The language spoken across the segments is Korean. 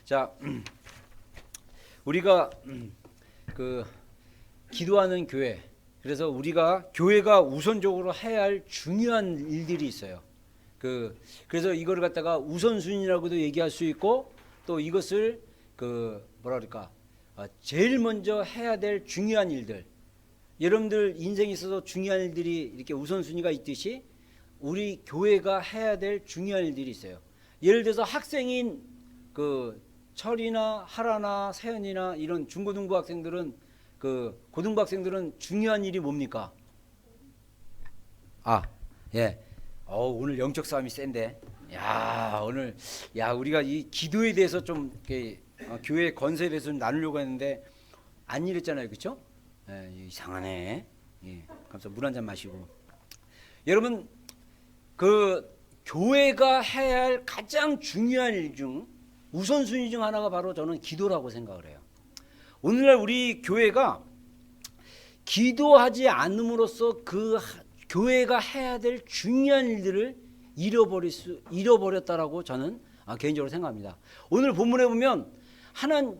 자, 우리가 그 기도하는 교회, 그래서 우리가 교회가 우선적으로 해야 할 중요한 일들이 있어요. 그래서 이거를 갖다가 우선순위라고도 얘기할 수 있고, 또 이것을 뭐라 그럴까, 제일 먼저 해야 될 중요한 일들. 여러분들 인생에 있어서 중요한 일들이 이렇게 우선순위가 있듯이 우리 교회가 해야 될 중요한 일들이 있어요. 예를 들어서 학생인 철이나 하라나 세연이나 이런 중고등부 학생들은, 고등부 학생들은 중요한 일이 뭡니까? 예. 오늘 영적 싸움이 센데. 우리가 이 기도에 대해서 좀 이렇게, 교회 건설에 대해서 좀 나누려고 했는데 안 이랬잖아요, 그렇죠? 예, 이상하네. 예, 감사. 물 한 잔 마시고. 여러분, 교회가 해야 할 가장 중요한 일 중 우선순위 중 하나가 바로 저는 기도라고 생각을 해요. 오늘날 우리 교회가 기도하지 않음으로써 교회가 해야 될 중요한 일들을 잃어버렸다라고 저는 개인적으로 생각합니다. 오늘 본문에 보면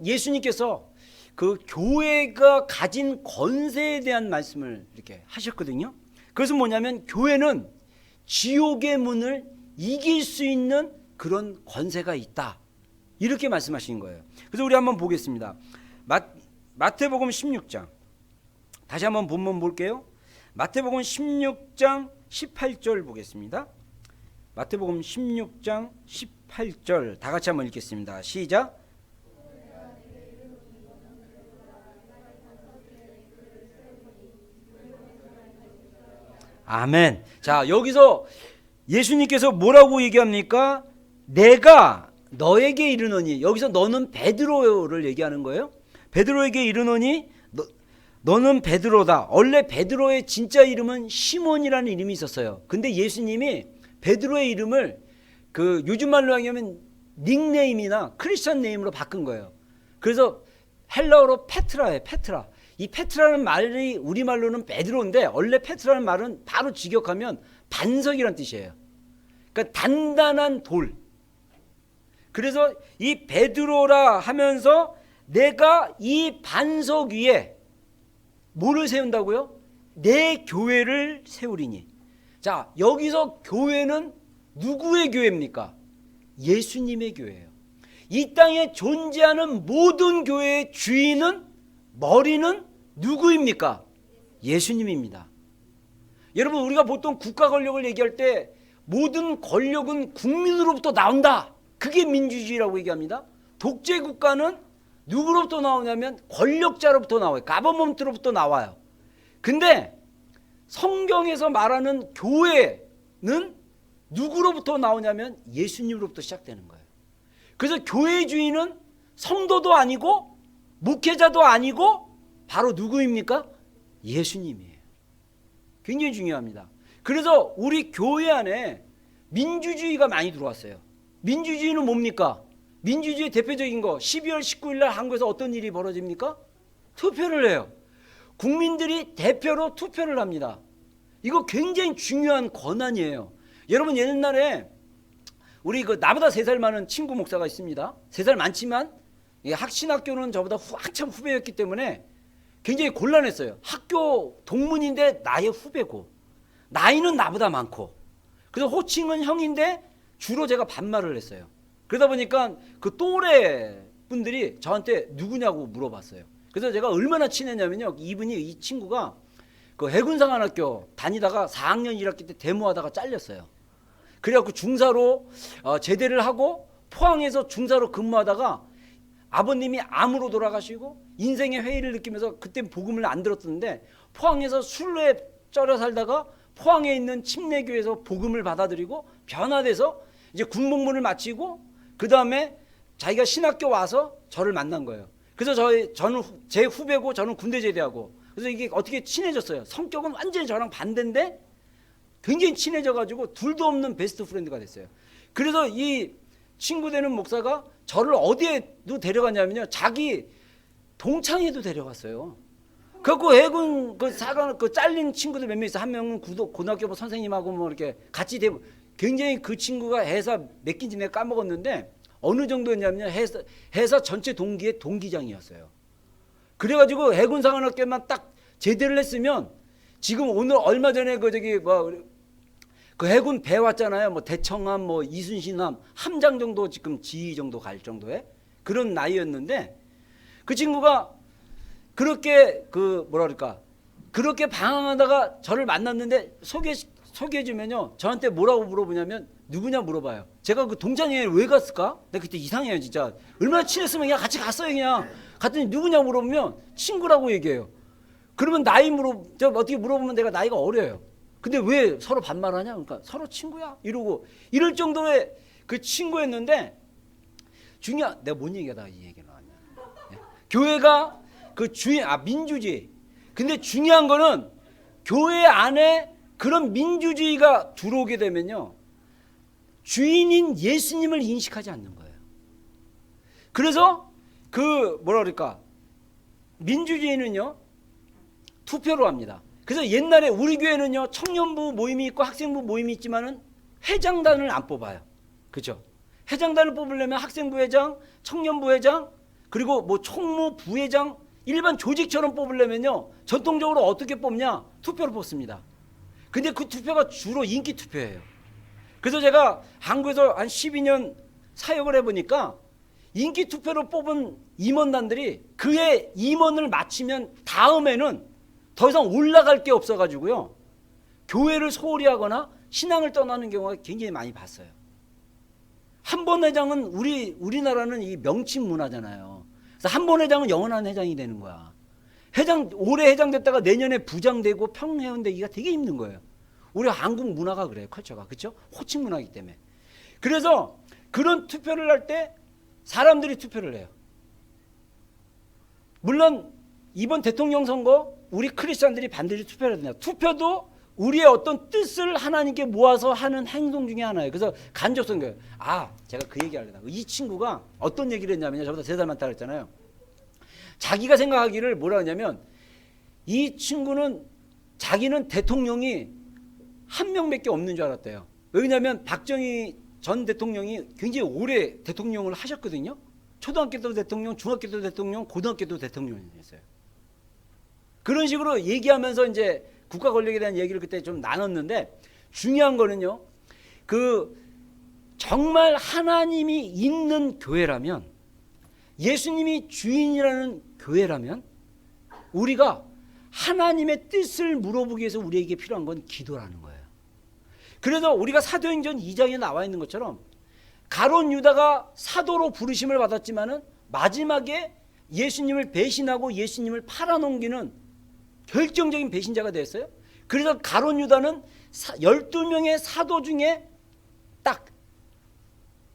예수님께서 교회가 가진 권세에 대한 말씀을 이렇게 하셨거든요. 그것은 뭐냐면 교회는 지옥의 문을 이길 수 있는 그런 권세가 있다, 이렇게 말씀하신 거예요. 그래서 우리 한번 보겠습니다. 마태복음 16장, 다시 한번 본문 볼게요. 마태복음 16장 18절 보겠습니다. 마태복음 16장 18절 다 같이 한번 읽겠습니다. 시작. 아멘. 자, 여기서 예수님께서 뭐라고 얘기합니까? 내가 너에게 이르노니, 여기서 너는 베드로를 얘기하는 거예요. 베드로에게 이르노니 너는 베드로다. 원래 베드로의 진짜 이름은 시몬이라는 이름이 있었어요. 근데 예수님이 베드로의 이름을 요즘 말로 하면 닉네임이나 크리스천 네임으로 바꾼 거예요. 그래서 헬라어로 페트라예요. 페트라. 이 페트라는 말이 우리말로는 베드로인데, 원래 페트라는 말은 바로 직역하면 반석이란 뜻이에요. 그러니까 단단한 돌. 그래서 이 베드로라 하면서 내가 이 반석 위에 뭐를 세운다고요? 내 교회를 세우리니. 자, 여기서 교회는 누구의 교회입니까? 예수님의 교회예요. 이 땅에 존재하는 모든 교회의 주인은, 머리는 누구입니까? 예수님입니다. 여러분, 우리가 보통 국가 권력을 얘기할 때 모든 권력은 국민으로부터 나온다, 그게 민주주의라고 얘기합니다. 독재 국가는 누구로부터 나오냐면 권력자로부터 나와요. 가버먼트로부터 나와요. 근데 성경에서 말하는 교회는 누구로부터 나오냐면 예수님으로부터 시작되는 거예요. 그래서 교회의 주인은 성도도 아니고 목회자도 아니고 바로 누구입니까? 예수님이에요. 굉장히 중요합니다. 그래서 우리 교회 안에 민주주의가 많이 들어왔어요. 민주주의는 뭡니까? 민주주의 대표적인 거, 12월 19일 날 한국에서 어떤 일이 벌어집니까? 투표를 해요. 국민들이 대표로 투표를 합니다. 이거 굉장히 중요한 권한이에요. 여러분, 옛날에 우리 나보다 3살 많은 친구 목사가 있습니다. 3살 많지만 학신학교는 저보다 한참 후배였기 때문에 굉장히 곤란했어요. 학교 동문인데 나의 후배고, 나이는 나보다 많고, 그래서 호칭은 형인데 주로 제가 반말을 했어요. 그러다 보니까 또래 분들이 저한테 누구냐고 물어봤어요. 그래서 제가 얼마나 친했냐면요, 이 친구가 해군상관학교 다니다가 4학년 1학기 때 데모하다가 잘렸어요. 그래갖고 중사로 제대를 하고 포항에서 중사로 근무하다가 아버님이 암으로 돌아가시고 인생의 회의를 느끼면서, 그때 복음을 안 들었는데 포항에서 술에 쩔어 살다가 포항에 있는 침례교회에서 복음을 받아들이고 변화돼서 이제 군복무를 마치고 그 다음에 자기가 신학교 와서 저를 만난 거예요. 그래서 저는 제 후배고, 저는 군대 제대하고, 그래서 이게 어떻게 친해졌어요. 성격은 완전히 저랑 반대인데 굉장히 친해져가지고 둘도 없는 베스트 프렌드가 됐어요. 그래서 이 친구 되는 목사가 저를 어디에도 데려갔냐면요, 자기 동창회도 데려갔어요. 그래갖고 해군 사관 잘린 친구들 몇 명 있어. 한 명은 고등학교 선생님하고 뭐 이렇게 같이 굉장히 그 친구가 회사 몇 개인지 내가 까먹었는데 어느 정도였냐면 회사 전체 동기의 동기장이었어요. 그래가지고 해군사관학교만 딱 제대를 했으면 지금 오늘 얼마 전에 그 해군 배 왔잖아요. 뭐 대청함, 뭐 이순신함, 함장 정도 지금 지휘 정도 갈 정도의 그런 나이였는데 그 친구가 그렇게 그렇게 방황하다가 저를 만났는데 소개해주면요. 저한테 뭐라고 물어보냐면 누구냐 물어봐요. 제가 그 동창회에 왜 갔을까? 내가 그때 이상해요 진짜. 얼마나 친했으면 그냥 같이 갔어요 그냥. 갔더니 누구냐 물어보면 친구라고 얘기해요. 그러면 저 어떻게 물어보면 내가 나이가 어려요. 근데 왜 서로 반말하냐? 그러니까 서로 친구야 이러고 이럴 정도의 그 친구였는데 내가 뭔 얘기하다가 이 얘기 나왔냐? 예? 교회가 그 민주주의. 근데 중요한 거는 교회 안에 그런 민주주의가 들어오게 되면요. 주인인 예수님을 인식하지 않는 거예요. 그래서 민주주의는요. 투표로 합니다. 그래서 옛날에 우리 교회는요. 청년부 모임이 있고 학생부 모임이 있지만은 회장단을 안 뽑아요. 그죠? 회장단을 뽑으려면 학생부 회장, 청년부 회장, 그리고 뭐 총무 부회장 일반 조직처럼 뽑으려면요. 전통적으로 어떻게 뽑냐? 투표로 뽑습니다. 근데 그 투표가 주로 인기 투표예요. 그래서 제가 한국에서 한 12년 사역을 해보니까 인기 투표로 뽑은 임원단들이 그의 임원을 마치면 다음에는 더 이상 올라갈 게 없어가지고요. 교회를 소홀히 하거나 신앙을 떠나는 경우가 굉장히 많이 봤어요. 한 번 회장은 우리나라는 이 명칭 문화잖아요. 그래서 한 번 회장은 영원한 회장이 되는 거야. 올해 회장 됐다가 내년에 부장 되고 평회원 되기가 되게 힘든 거예요. 우리 한국 문화가 그래요. 컬처가. 그렇죠? 호칭 문화이기 때문에. 그래서 그런 투표를 할 때 사람들이 투표를 해요. 물론 이번 대통령 선거 우리 크리스찬들이 반드시 투표를 해야 된다. 투표도 우리의 어떤 뜻을 하나님께 모아서 하는 행동 중에 하나예요. 그래서 간접선거예요. 제가 그 얘기 하려다. 이 친구가 어떤 얘기를 했냐면요. 저보다 3살 많다고 했잖아요. 자기가 생각하기를 뭐라 하냐면 이 친구는 자기는 대통령이 한 명밖에 없는 줄 알았대요. 왜냐하면 박정희 전 대통령이 굉장히 오래 대통령을 하셨거든요. 초등학교 때도 대통령, 중학교 때도 대통령, 고등학교 때도 대통령이었어요. 그런 식으로 얘기하면서 이제 국가 권력에 대한 얘기를 그때 좀 나눴는데 중요한 거는요. 정말 하나님이 있는 교회라면 예수님이 주인이라는 교회라면 우리가 하나님의 뜻을 물어보기 위해서 우리에게 필요한 건 기도라는 거예요. 그래서 우리가 사도행전 2장에 나와 있는 것처럼 가룟 유다가 사도로 부르심을 받았지만은 마지막에 예수님을 배신하고 예수님을 팔아넘기는 결정적인 배신자가 되었어요. 그래서 가룟 유다는 12명의 사도 중에 딱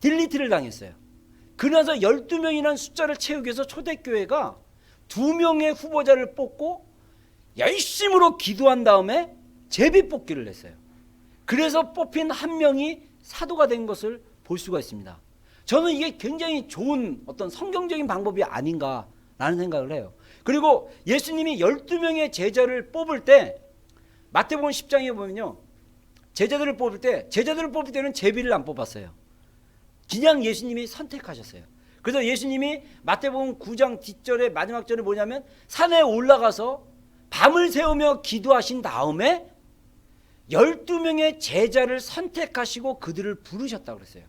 딜리트를 당했어요. 그래서 12명이라는 숫자를 채우기 위해서 초대교회가 2명의 후보자를 뽑고 열심으로 기도한 다음에 제비뽑기를 했어요. 그래서 뽑힌 한 명이 사도가 된 것을 볼 수가 있습니다. 저는 이게 굉장히 좋은 어떤 성경적인 방법이 아닌가라는 생각을 해요. 그리고 예수님이 12명의 제자를 뽑을 때 마태복음 10장에 보면요. 제자들을 뽑을 때는 제비를 안 뽑았어요. 그냥 예수님이 선택하셨어요. 그래서 예수님이 마태복음 9장 뒷절에 마지막 절에 뭐냐면 산에 올라가서 밤을 새우며 기도하신 다음에 12명의 제자를 선택하시고 그들을 부르셨다고 그랬어요.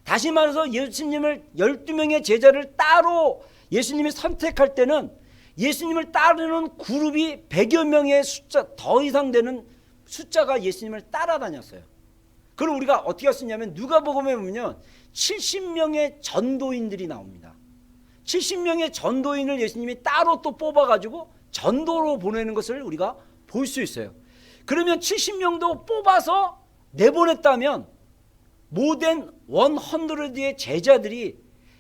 다시 말해서 예수님을 12명의 제자를 따로 예수님이 선택할 때는 예수님을 따르는 그룹이 100여 명의 숫자 더 이상 되는 숫자가 예수님을 따라다녔어요. 그걸 우리가 어떻게 할 수 있냐면 누가복음에 보면 70명의 전도인들이 나옵니다. 70명의 전도인을 예수님이 따로 또 뽑아가지고 전도로 보내는 것을 우리가 볼 수 있어요. 그러면 70명도 뽑아서 내보냈다면 모든 100의 제자들이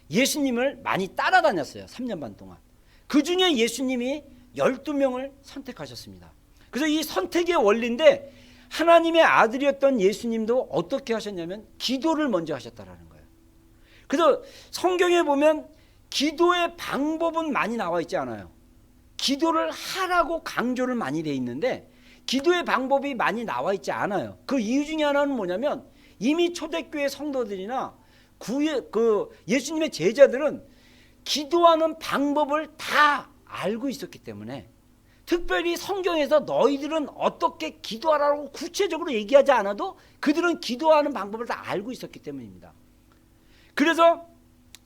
예수님을 많이 따라다녔어요. 3년 반 동안. 그 중에 예수님이 12명을 선택하셨습니다. 그래서 이 선택의 원리인데 하나님의 아들이었던 예수님도 어떻게 하셨냐면 기도를 먼저 하셨다라는 거예요. 그래서 성경에 보면 기도의 방법은 많이 나와 있지 않아요. 기도를 하라고 강조를 많이 돼 있는데 기도의 방법이 많이 나와 있지 않아요. 그 이유 중에 하나는 뭐냐면 이미 초대교회 성도들이나 예수님의 제자들은 기도하는 방법을 다 알고 있었기 때문에, 특별히 성경에서 너희들은 어떻게 기도하라고 구체적으로 얘기하지 않아도 그들은 기도하는 방법을 다 알고 있었기 때문입니다. 그래서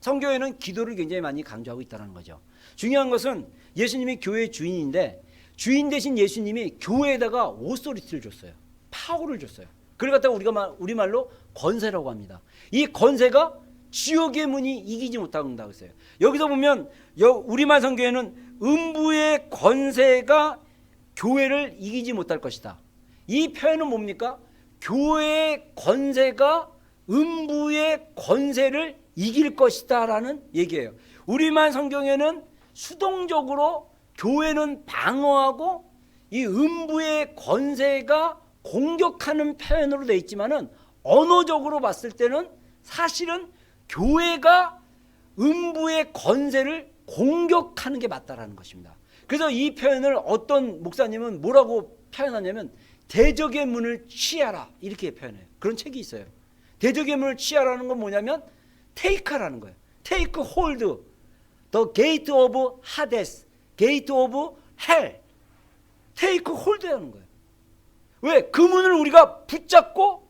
성경에는 기도를 굉장히 많이 강조하고 있다는 거죠. 중요한 것은 예수님이 교회의 주인인데, 주인 대신 예수님이 교회에다가 오소리티를 줬어요. 파워를 줬어요. 그걸 갖다가 우리말로 권세라고 합니다. 이 권세가 지옥의 문이 이기지 못한다고 했어요. 여기서 보면 우리말 성경에는 음부의 권세가 교회를 이기지 못할 것이다. 이 표현은 뭡니까? 교회의 권세가 음부의 권세를 이길 것이다 라는 얘기예요. 우리말 성경에는 수동적으로 교회는 방어하고 이 음부의 권세가 공격하는 표현으로 되어 있지만은, 언어적으로 봤을 때는 사실은 교회가 음부의 권세를 공격하는 게 맞다라는 것입니다. 그래서 이 표현을 어떤 목사님은 뭐라고 표현하냐면 대적의 문을 취하라, 이렇게 표현해요. 그런 책이 있어요. 대적의 문을 취하라는 건 뭐냐면 take라는 거예요. take hold the gate of Hades, gate of hell. take hold라는 거예요. 왜? 그 문을 우리가 붙잡고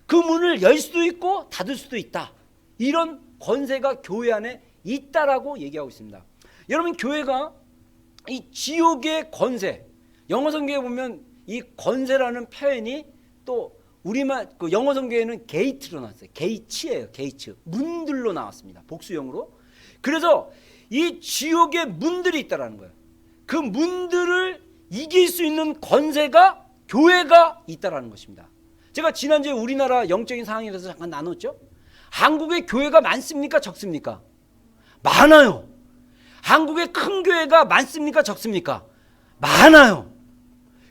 그 문을 열 수도 있고 닫을 수도 있다. 이런 권세가 교회 안에 있다라고 얘기하고 있습니다. 여러분, 교회가 이 지옥의 권세, 영어 성경에 보면 이 권세라는 표현이 또 우리말 영어 성경에는 게이트로 나왔어요. 게이츠예요. 게이츠. 문들로 나왔습니다. 복수형으로. 그래서 이 지옥의 문들이 있다라는 거예요. 그 문들을 이길 수 있는 권세가 교회가 있다라는 것입니다. 제가 지난주에 우리나라 영적인 상황에 대해서 잠깐 나눴죠. 한국에 교회가 많습니까? 적습니까? 많아요. 한국에 큰 교회가 많습니까? 적습니까? 많아요.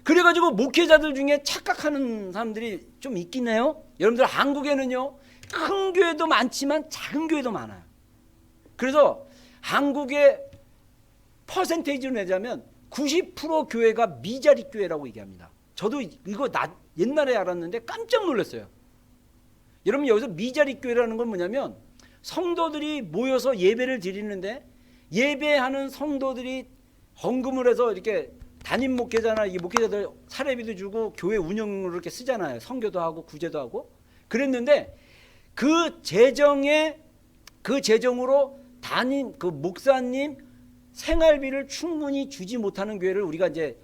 그래가지고 목회자들 중에 착각하는 사람들이 좀 있긴 해요. 여러분들, 한국에는요 큰 교회도 많지만 작은 교회도 많아요. 그래서 한국의 퍼센테이지로 내자면 90% 교회가 미자리 교회라고 얘기합니다. 저도 이거 옛날에 알았는데 깜짝 놀랐어요. 여러분, 여기서 미자리 교회라는 건 뭐냐면 성도들이 모여서 예배를 드리는데, 예배하는 성도들이 헌금을 해서 이렇게 담임 목회자나 이 목회자들 사례비도 주고 교회 운영으로 이렇게 쓰잖아요. 선교도 하고 구제도 하고. 그랬는데 그 재정으로 담임 목사님 생활비를 충분히 주지 못하는 교회를 우리가 이제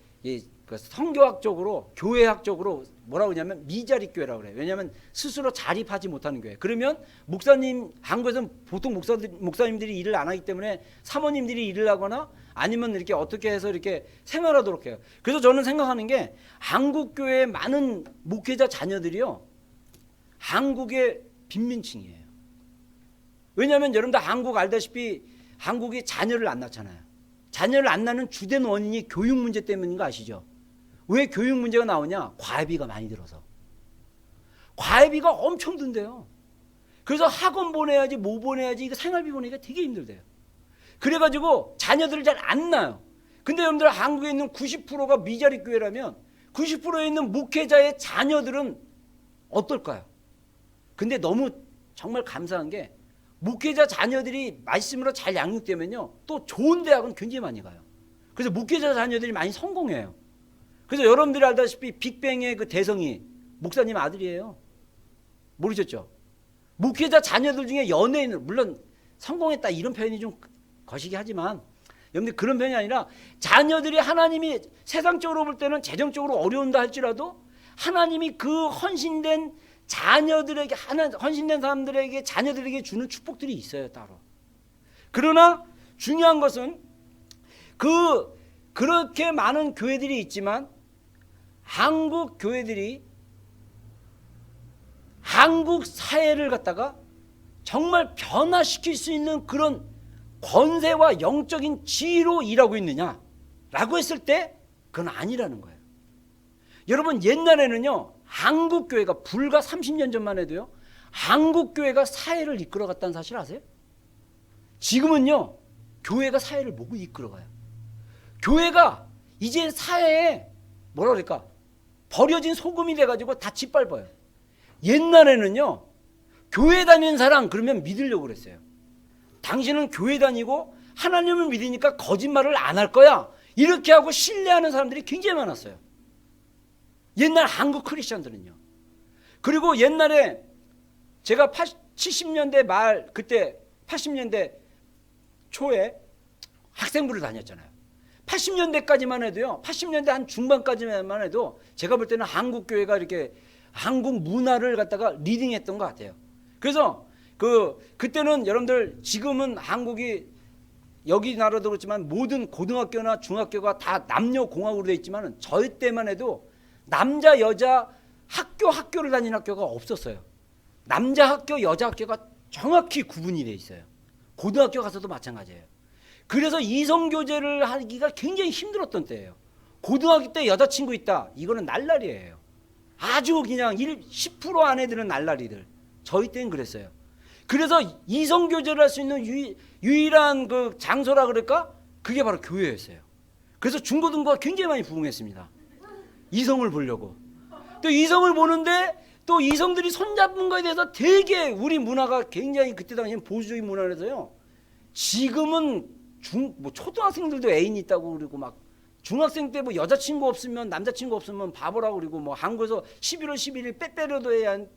성교학적으로, 교회학적으로 뭐라고 하냐면 미자리 교회라고 그래요. 왜냐하면 스스로 자립하지 못하는 교회. 그러면 목사님, 한국에서는 보통 목사님들이 일을 안 하기 때문에 사모님들이 일을 하거나 아니면 이렇게 어떻게 해서 이렇게 생활하도록 해요. 그래서 저는 생각하는 게, 한국 교회의 많은 목회자 자녀들이요 한국의 빈민층이에요. 왜냐하면 여러분들 한국 알다시피 한국이 자녀를 안 낳잖아요. 자녀를 안 낳는 주된 원인이 교육 문제 때문인 거 아시죠? 왜 교육 문제가 나오냐? 과외비가 많이 들어서. 과외비가 엄청 든대요. 그래서 학원 보내야지 뭐 보내야지 이거 생활비 보내기가 되게 힘들대요. 그래가지고 자녀들을 잘 안 낳아요. 근데 여러분들, 한국에 있는 90%가 미자리 교회라면 90%에 있는 목회자의 자녀들은 어떨까요? 근데 너무 정말 감사한 게, 목회자 자녀들이 말씀으로 잘 양육되면요 또 좋은 대학은 굉장히 많이 가요. 그래서 목회자 자녀들이 많이 성공해요. 그래서 여러분들이 알다시피 빅뱅의 그 대성이 목사님 아들이에요. 모르셨죠? 목회자 자녀들 중에 연예인을, 물론 성공했다 이런 표현이 좀 거시기 하지만 여러분들, 그런 표현이 아니라 자녀들이 하나님이 세상적으로 볼 때는 재정적으로 어려운다 할지라도 하나님이 그 헌신된 자녀들에게, 헌신된 사람들에게, 자녀들에게 주는 축복들이 있어요, 따로. 그러나 중요한 것은 그렇게 많은 교회들이 있지만 한국 교회들이 한국 사회를 갖다가 정말 변화시킬 수 있는 그런 권세와 영적인 지위로 일하고 있느냐라고 했을 때 그건 아니라는 거예요. 여러분, 옛날에는요 한국 교회가 불과 30년 전만 해도요 한국 교회가 사회를 이끌어갔다는 사실 아세요? 지금은요 교회가 사회를 못 이끌어가요. 교회가 이제 사회에 뭐라 그럴까, 버려진 소금이 돼가지고 다 짓밟아요. 옛날에는요 교회 다니는 사람 그러면 믿으려고 그랬어요. 당신은 교회 다니고 하나님을 믿으니까 거짓말을 안 할 거야. 이렇게 하고 신뢰하는 사람들이 굉장히 많았어요. 옛날 한국 크리스천들은요. 그리고 옛날에 제가 70년대 말 그때 80년대 초에 학생부를 다녔잖아요. 80년대까지만 해도요. 80년대 한 중반까지만 해도 제가 볼 때는 한국 교회가 이렇게 한국 문화를 갖다가 리딩했던 것 같아요. 그래서 그때는 여러분들 지금은 한국이 여기 나라도 그렇지만 모든 고등학교나 중학교가 다 남녀 공학으로 되어 있지만 저희 때만 해도 남자 여자 학교를 다니는 학교가 없었어요. 남자 학교 여자 학교가 정확히 구분이 되어 있어요. 고등학교 가서도 마찬가지예요. 그래서 이성교제를 하기가 굉장히 힘들었던 때예요. 고등학교 때 여자친구 있다. 이거는 날라리예요. 아주 그냥 10% 안에 드는 날라리들. 저희 때는 그랬어요. 그래서 이성교제를 할 수 있는 유일한 그 장소라 그럴까? 그게 바로 교회였어요. 그래서 중고등부가 굉장히 많이 부흥했습니다. 이성을 보려고. 또 이성을 보는데 또 이성들이 손잡는 거에 대해서 되게 우리 문화가 굉장히 그때 당시엔 보수적인 문화라서요. 지금은 초등학생들도 애인 있다고 그러고 막 중학생 때 뭐 여자친구 없으면 남자친구 없으면 바보라고 그러고 뭐 한국에서 11월 11일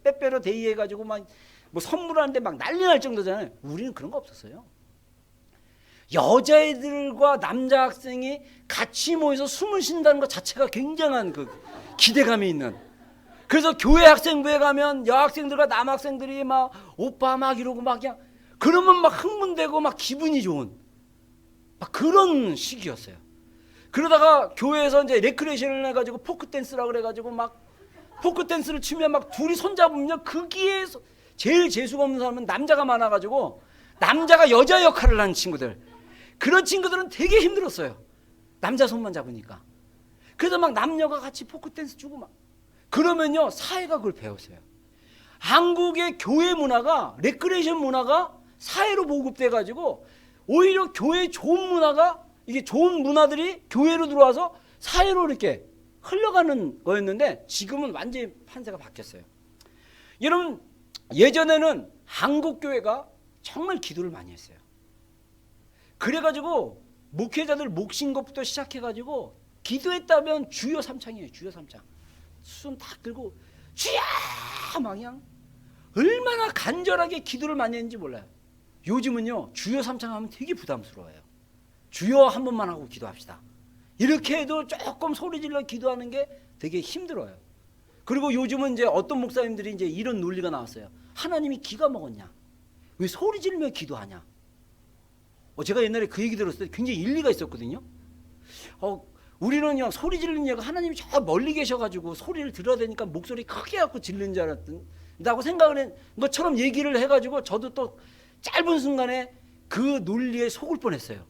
빼빼로 데이 해가지고 막 뭐 선물하는데 막 난리 날 정도잖아요. 우리는 그런 거 없었어요. 여자애들과 남자 학생이 같이 모여서 숨을 쉰다는 것 자체가 굉장한 그 기대감이 있는. 그래서 교회 학생부에 가면 여학생들과 남학생들이 막 오빠 막 이러고 막 그냥 그러면 막 흥분되고 막 기분이 좋은 막 그런 시기였어요. 그러다가 교회에서 이제 레크레이션을 해가지고 포크 댄스라고 그래가지고 막 포크 댄스를 치면 막 둘이 손잡으면 거기에 제일 재수가 없는 사람은 남자가 많아가지고 남자가 여자 역할을 하는 친구들. 그런 친구들은 되게 힘들었어요. 남자 손만 잡으니까. 그래서 막 남녀가 같이 포크 댄스 추고 막 그러면요 사회가 그걸 배웠어요. 한국의 교회 문화가 레크레이션 문화가 사회로 보급돼가지고 오히려 교회 좋은 문화가 이게 좋은 문화들이 교회로 들어와서 사회로 이렇게 흘러가는 거였는데 지금은 완전히 판세가 바뀌었어요. 여러분 예전에는 한국 교회가 정말 기도를 많이 했어요. 그래가지고 목회자들 목신 것부터 시작해가지고 기도했다면 주여 삼창이에요. 주여 삼창. 손 다 들고 주여 막 그냥 얼마나 간절하게 기도를 많이 했는지 몰라요. 요즘은요 주여 삼창 하면 되게 부담스러워요. 주여 한 번만 하고 기도합시다. 이렇게 해도 조금 소리질러 기도하는 게 되게 힘들어요. 그리고 요즘은 이제 어떤 목사님들이 이제 이런 논리가 나왔어요. 하나님이 기가 먹었냐? 왜 소리 지르며 기도하냐? 제가 옛날에 그 얘기 들었을 때 굉장히 일리가 있었거든요. 우리는요 소리 지르는 얘가 하나님이 저 멀리 계셔가지고 소리를 들어야 되니까 목소리 크게 갖고 지르는 줄 알았다고 생각을 한 것처럼 얘기를 해가지고 저도 또 짧은 순간에 그 논리에 속을 뻔했어요.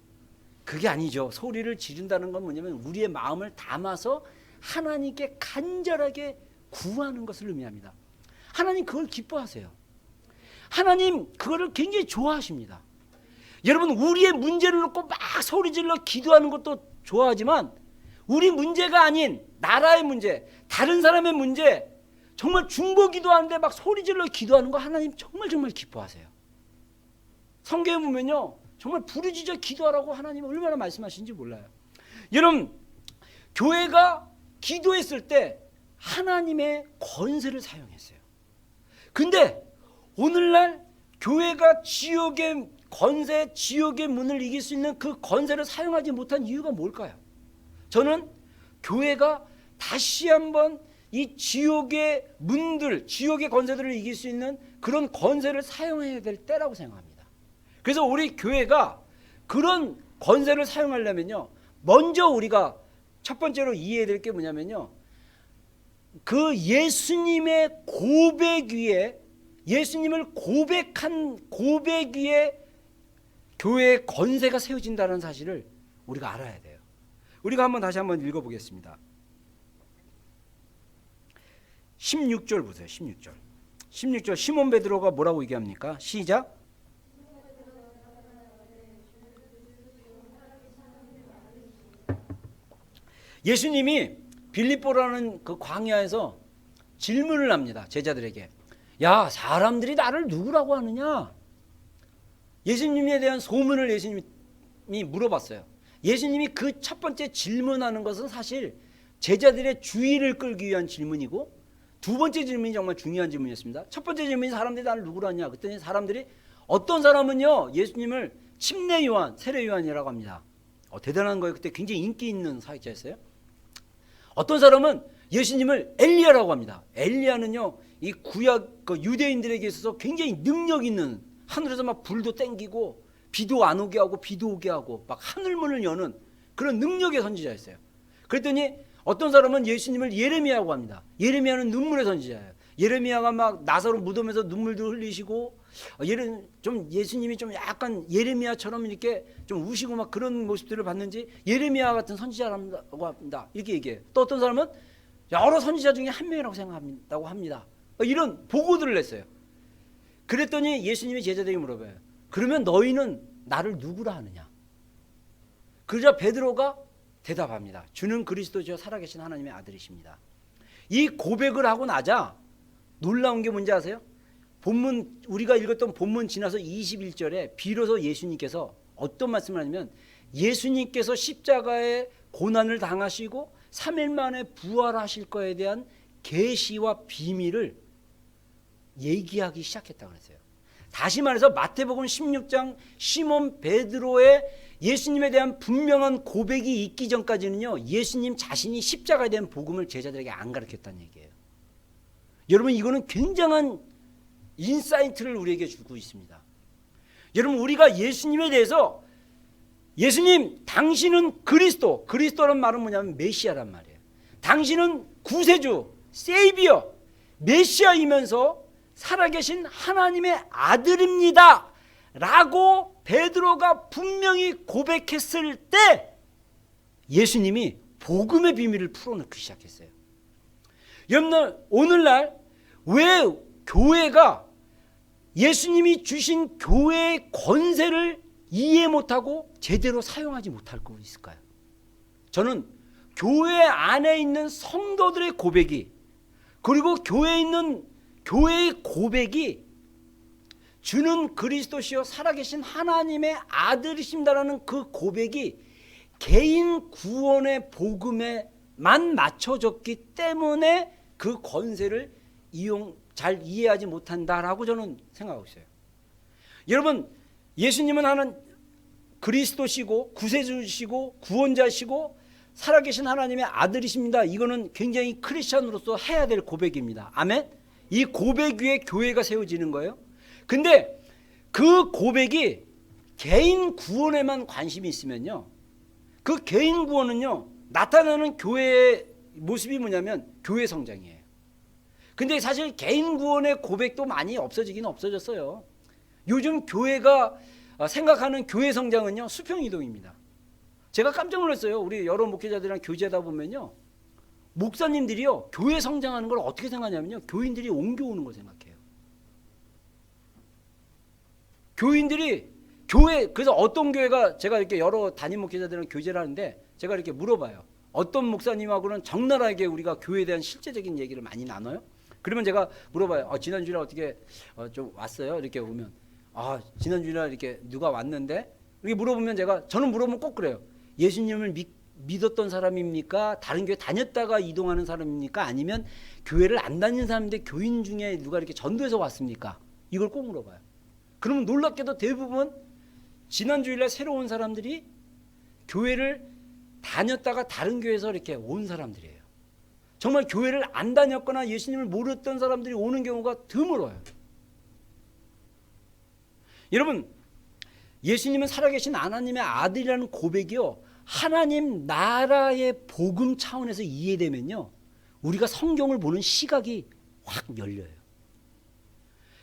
그게 아니죠. 소리를 지른다는 건 뭐냐면 우리의 마음을 담아서 하나님께 간절하게 구하는 것을 의미합니다. 하나님 그걸 기뻐하세요. 하나님 그거를 굉장히 좋아하십니다. 여러분 우리의 문제를 놓고 막 소리질러 기도하는 것도 좋아하지만 우리 문제가 아닌 나라의 문제, 다른 사람의 문제 정말 중보 기도하는데 막 소리질러 기도하는 거 하나님 정말 기뻐하세요. 성경에 보면요 정말 부르짖어 기도하라고 하나님은 얼마나 말씀하시는지 몰라요. 여러분 교회가 기도했을 때 하나님의 권세를 사용했어요. 근데 오늘날 교회가 지옥의 권세, 지옥의 문을 이길 수 있는 그 권세를 사용하지 못한 이유가 뭘까요? 저는 교회가 다시 한번 이 지옥의 문들, 지옥의 권세들을 이길 수 있는 그런 권세를 사용해야 될 때라고 생각합니다. 그래서 우리 교회가 그런 권세를 사용하려면요, 먼저 우리가 첫 번째로 이해해야 될 게 뭐냐면요, 그 예수님의 고백 위에, 예수님을 고백한 고백 위에 교회의 권세가 세워진다는 사실을 우리가 알아야 돼요. 우리가 다시 한번 읽어보겠습니다. 16절 보세요. 16절 시몬 베드로가 뭐라고 얘기합니까? 시작. 예수님이 빌립보라는 그 광야에서 질문을 합니다. 제자들에게. 야, 사람들이 나를 누구라고 하느냐? 예수님에 대한 소문을 예수님이 물어봤어요. 예수님이 그 첫 번째 질문하는 것은 사실 제자들의 주의를 끌기 위한 질문이고, 두 번째 질문이 정말 중요한 질문이었습니다. 첫 번째 질문이 사람들이 나를 누구로 하냐? 그랬더니 사람들이, 어떤 사람은요 예수님을 침례 요한, 세례 요한이라고 합니다. 대단한 거예요. 그때 굉장히 인기 있는 사역자였어요. 어떤 사람은 예수님을 엘리야라고 합니다. 엘리야는요 이 구약 유대인들에게 있어서 굉장히 능력 있는, 하늘에서 막 불도 땡기고 비도 안 오게 하고 비도 오게 하고 막 하늘문을 여는 그런 능력의 선지자였어요. 그랬더니 어떤 사람은 예수님을 예레미야라고 합니다. 예레미야는 눈물의 선지자예요. 예레미야가 막 나사로 무덤에서 눈물도 흘리시고, 좀 예수님이 좀 약간 예레미야처럼 이렇게 좀 우시고 막 그런 모습들을 봤는지 예레미야 같은 선지자라고 합니다. 이렇게 얘기해요. 또 어떤 사람은 여러 선지자 중에 한 명이라고 생각한다고 합니다. 이런 보고들을 냈어요. 그랬더니 예수님이 제자들에게 물어봐요. 그러면 너희는 나를 누구라 하느냐? 그러자 베드로가 대답합니다. 주는 그리스도죠, 살아계신 하나님의 아들이십니다. 이 고백을 하고 나자 놀라운 게 뭔지 아세요? 본문, 우리가 읽었던 본문 지나서 21절에 비로소 예수님께서 어떤 말씀을 하냐면, 예수님께서 십자가의 고난을 당하시고 3일 만에 부활하실 거에 대한 계시와 비밀을 얘기하기 시작했다고 그랬어요. 다시 말해서 마태복음 16장 시몬 베드로의 예수님에 대한 분명한 고백이 있기 전까지는요 예수님 자신이 십자가에 대한 복음을 제자들에게 안 가르쳤다는 얘기예요. 여러분, 이거는 굉장한 인사이트를 우리에게 주고 있습니다. 여러분, 우리가 예수님에 대해서, 예수님 당신은 그리스도, 그리스도란 말은 뭐냐면 메시아란 말이에요. 당신은 구세주, 세이비어, 메시아이면서 살아계신 하나님의 아들입니다 라고 베드로가 분명히 고백했을 때 예수님이 복음의 비밀을 풀어놓기 시작했어요. 여러분, 오늘날 왜 교회가 예수님이 주신 교회의 권세를 이해 못하고 제대로 사용하지 못하고 있을까요? 저는 교회 안에 있는 성도들의 고백이, 그리고 교회에 있는 교회의 고백이 주는 그리스도시요 살아계신 하나님의 아들이십니다라는 그 고백이 개인 구원의 복음에만 맞춰졌기 때문에 그 권세를 잘 이해하지 못한다라고 저는 생각하고 있어요. 여러분, 예수님은 하나님 그리스도시고 구세주시고 구원자시고 살아계신 하나님의 아들이십니다. 이거는 굉장히 크리스찬으로서 해야 될 고백입니다. 아멘. 이 고백 위에 교회가 세워지는 거예요. 근데 그 고백이 개인 구원에만 관심이 있으면요, 그 개인 구원은요 나타나는 교회의 모습이 뭐냐면 교회 성장이에요. 근데 사실 개인 구원의 고백도 많이 없어지긴 없어졌어요. 요즘 교회가 생각하는 교회 성장은요 수평이동입니다. 제가 깜짝 놀랐어요. 우리 여러 목회자들이랑 교제하다 보면요, 목사님들이요 교회 성장하는 걸 어떻게 생각하냐면요, 교인들이 옮겨오는 걸 생각해요. 교인들이 그래서 어떤 교회가, 제가 이렇게 여러 담임 목회자들이랑 교제를 하는데 제가 이렇게 물어봐요. 어떤 목사님하고는 적나라하게 우리가 교회에 대한 실제적인 얘기를 많이 나눠요. 그러면 제가 물어봐요. 지난주에 어떻게 좀 왔어요? 이렇게 보면 지난주에 이렇게 누가 왔는데, 이렇게 물어보면 저는 물어보면 꼭 그래요. 예수님을 믿었던 사람입니까? 다른 교회 다녔다가 이동하는 사람입니까? 아니면 교회를 안 다니는 사람인데 교인 중에 누가 이렇게 전도해서 왔습니까? 이걸 꼭 물어봐요. 그러면 놀랍게도 대부분 지난주일날 새로 온 사람들이 교회를 다녔다가 다른 교회에서 이렇게 온 사람들이에요. 정말 교회를 안 다녔거나 예수님을 모르던 사람들이 오는 경우가 드물어요. 여러분, 예수님은 살아계신 하나님의 아들이라는 고백이요, 하나님 나라의 복음 차원에서 이해되면요, 우리가 성경을 보는 시각이 확 열려요.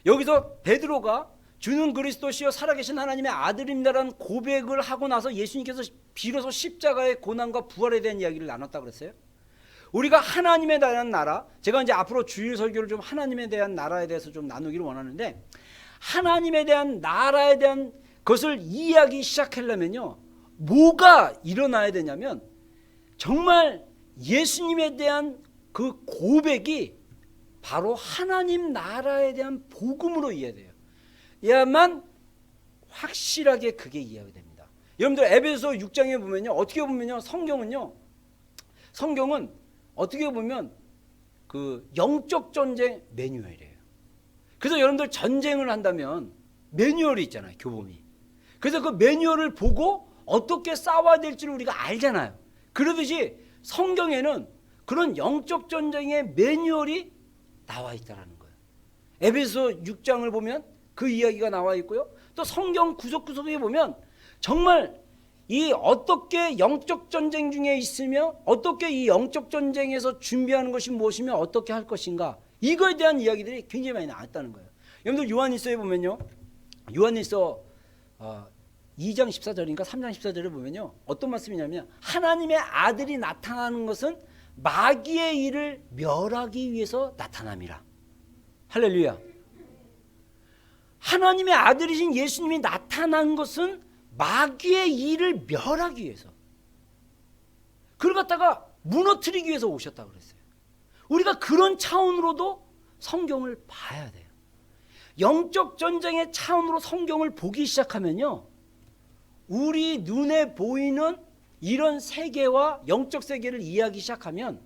여기서 베드로가 주는 그리스도시요 살아계신 하나님의 아들입니다라는 고백을 하고 나서 예수님께서 비로소 십자가의 고난과 부활에 대한 이야기를 나눴다고 그랬어요. 우리가 하나님에 대한 나라, 제가 이제 앞으로 주일 설교를 좀 하나님에 대한 나라에 대해서 좀 나누기를 원하는데, 하나님에 대한 나라에 대한 것을 이해하기 시작하려면요, 뭐가 일어나야 되냐면 정말 예수님에 대한 그 고백이 바로 하나님 나라에 대한 복음으로 이해돼요. 야만 확실하게 그게 이해가 됩니다. 여러분들 에베소 6장에 보면요, 어떻게 보면요, 성경은 어떻게 보면 그 영적 전쟁 매뉴얼이에요. 그래서 여러분들 전쟁을 한다면 매뉴얼이 있잖아요, 교범이. 그래서 그 매뉴얼을 보고 어떻게 싸워야 될지를 우리가 알잖아요. 그러듯이 성경에는 그런 영적 전쟁의 매뉴얼이 나와 있다라는 거예요. 에베소 6장을 보면 그 이야기가 나와 있고요. 또 성경 구석구석에 보면 정말 이 어떻게 영적 전쟁 중에 있으며 어떻게 이 영적 전쟁에서 준비하는 것이 무엇이며 어떻게 할 것인가, 이거에 대한 이야기들이 굉장히 많이 나왔다는 거예요. 여러분들 요한일서에 보면요, 요한일서 2장 14절인가 3장 14절을 보면요, 어떤 말씀이냐면 하나님의 아들이 나타나는 것은 마귀의 일을 멸하기 위해서 나타남이라. 할렐루야. 하나님의 아들이신 예수님이 나타난 것은 마귀의 일을 멸하기 위해서, 그걸 갖다가 무너뜨리기 위해서 오셨다고 그랬어요. 우리가 그런 차원으로도 성경을 봐야 돼요. 영적 전쟁의 차원으로 성경을 보기 시작하면요, 우리 눈에 보이는 이런 세계와 영적 세계를 이해하기 시작하면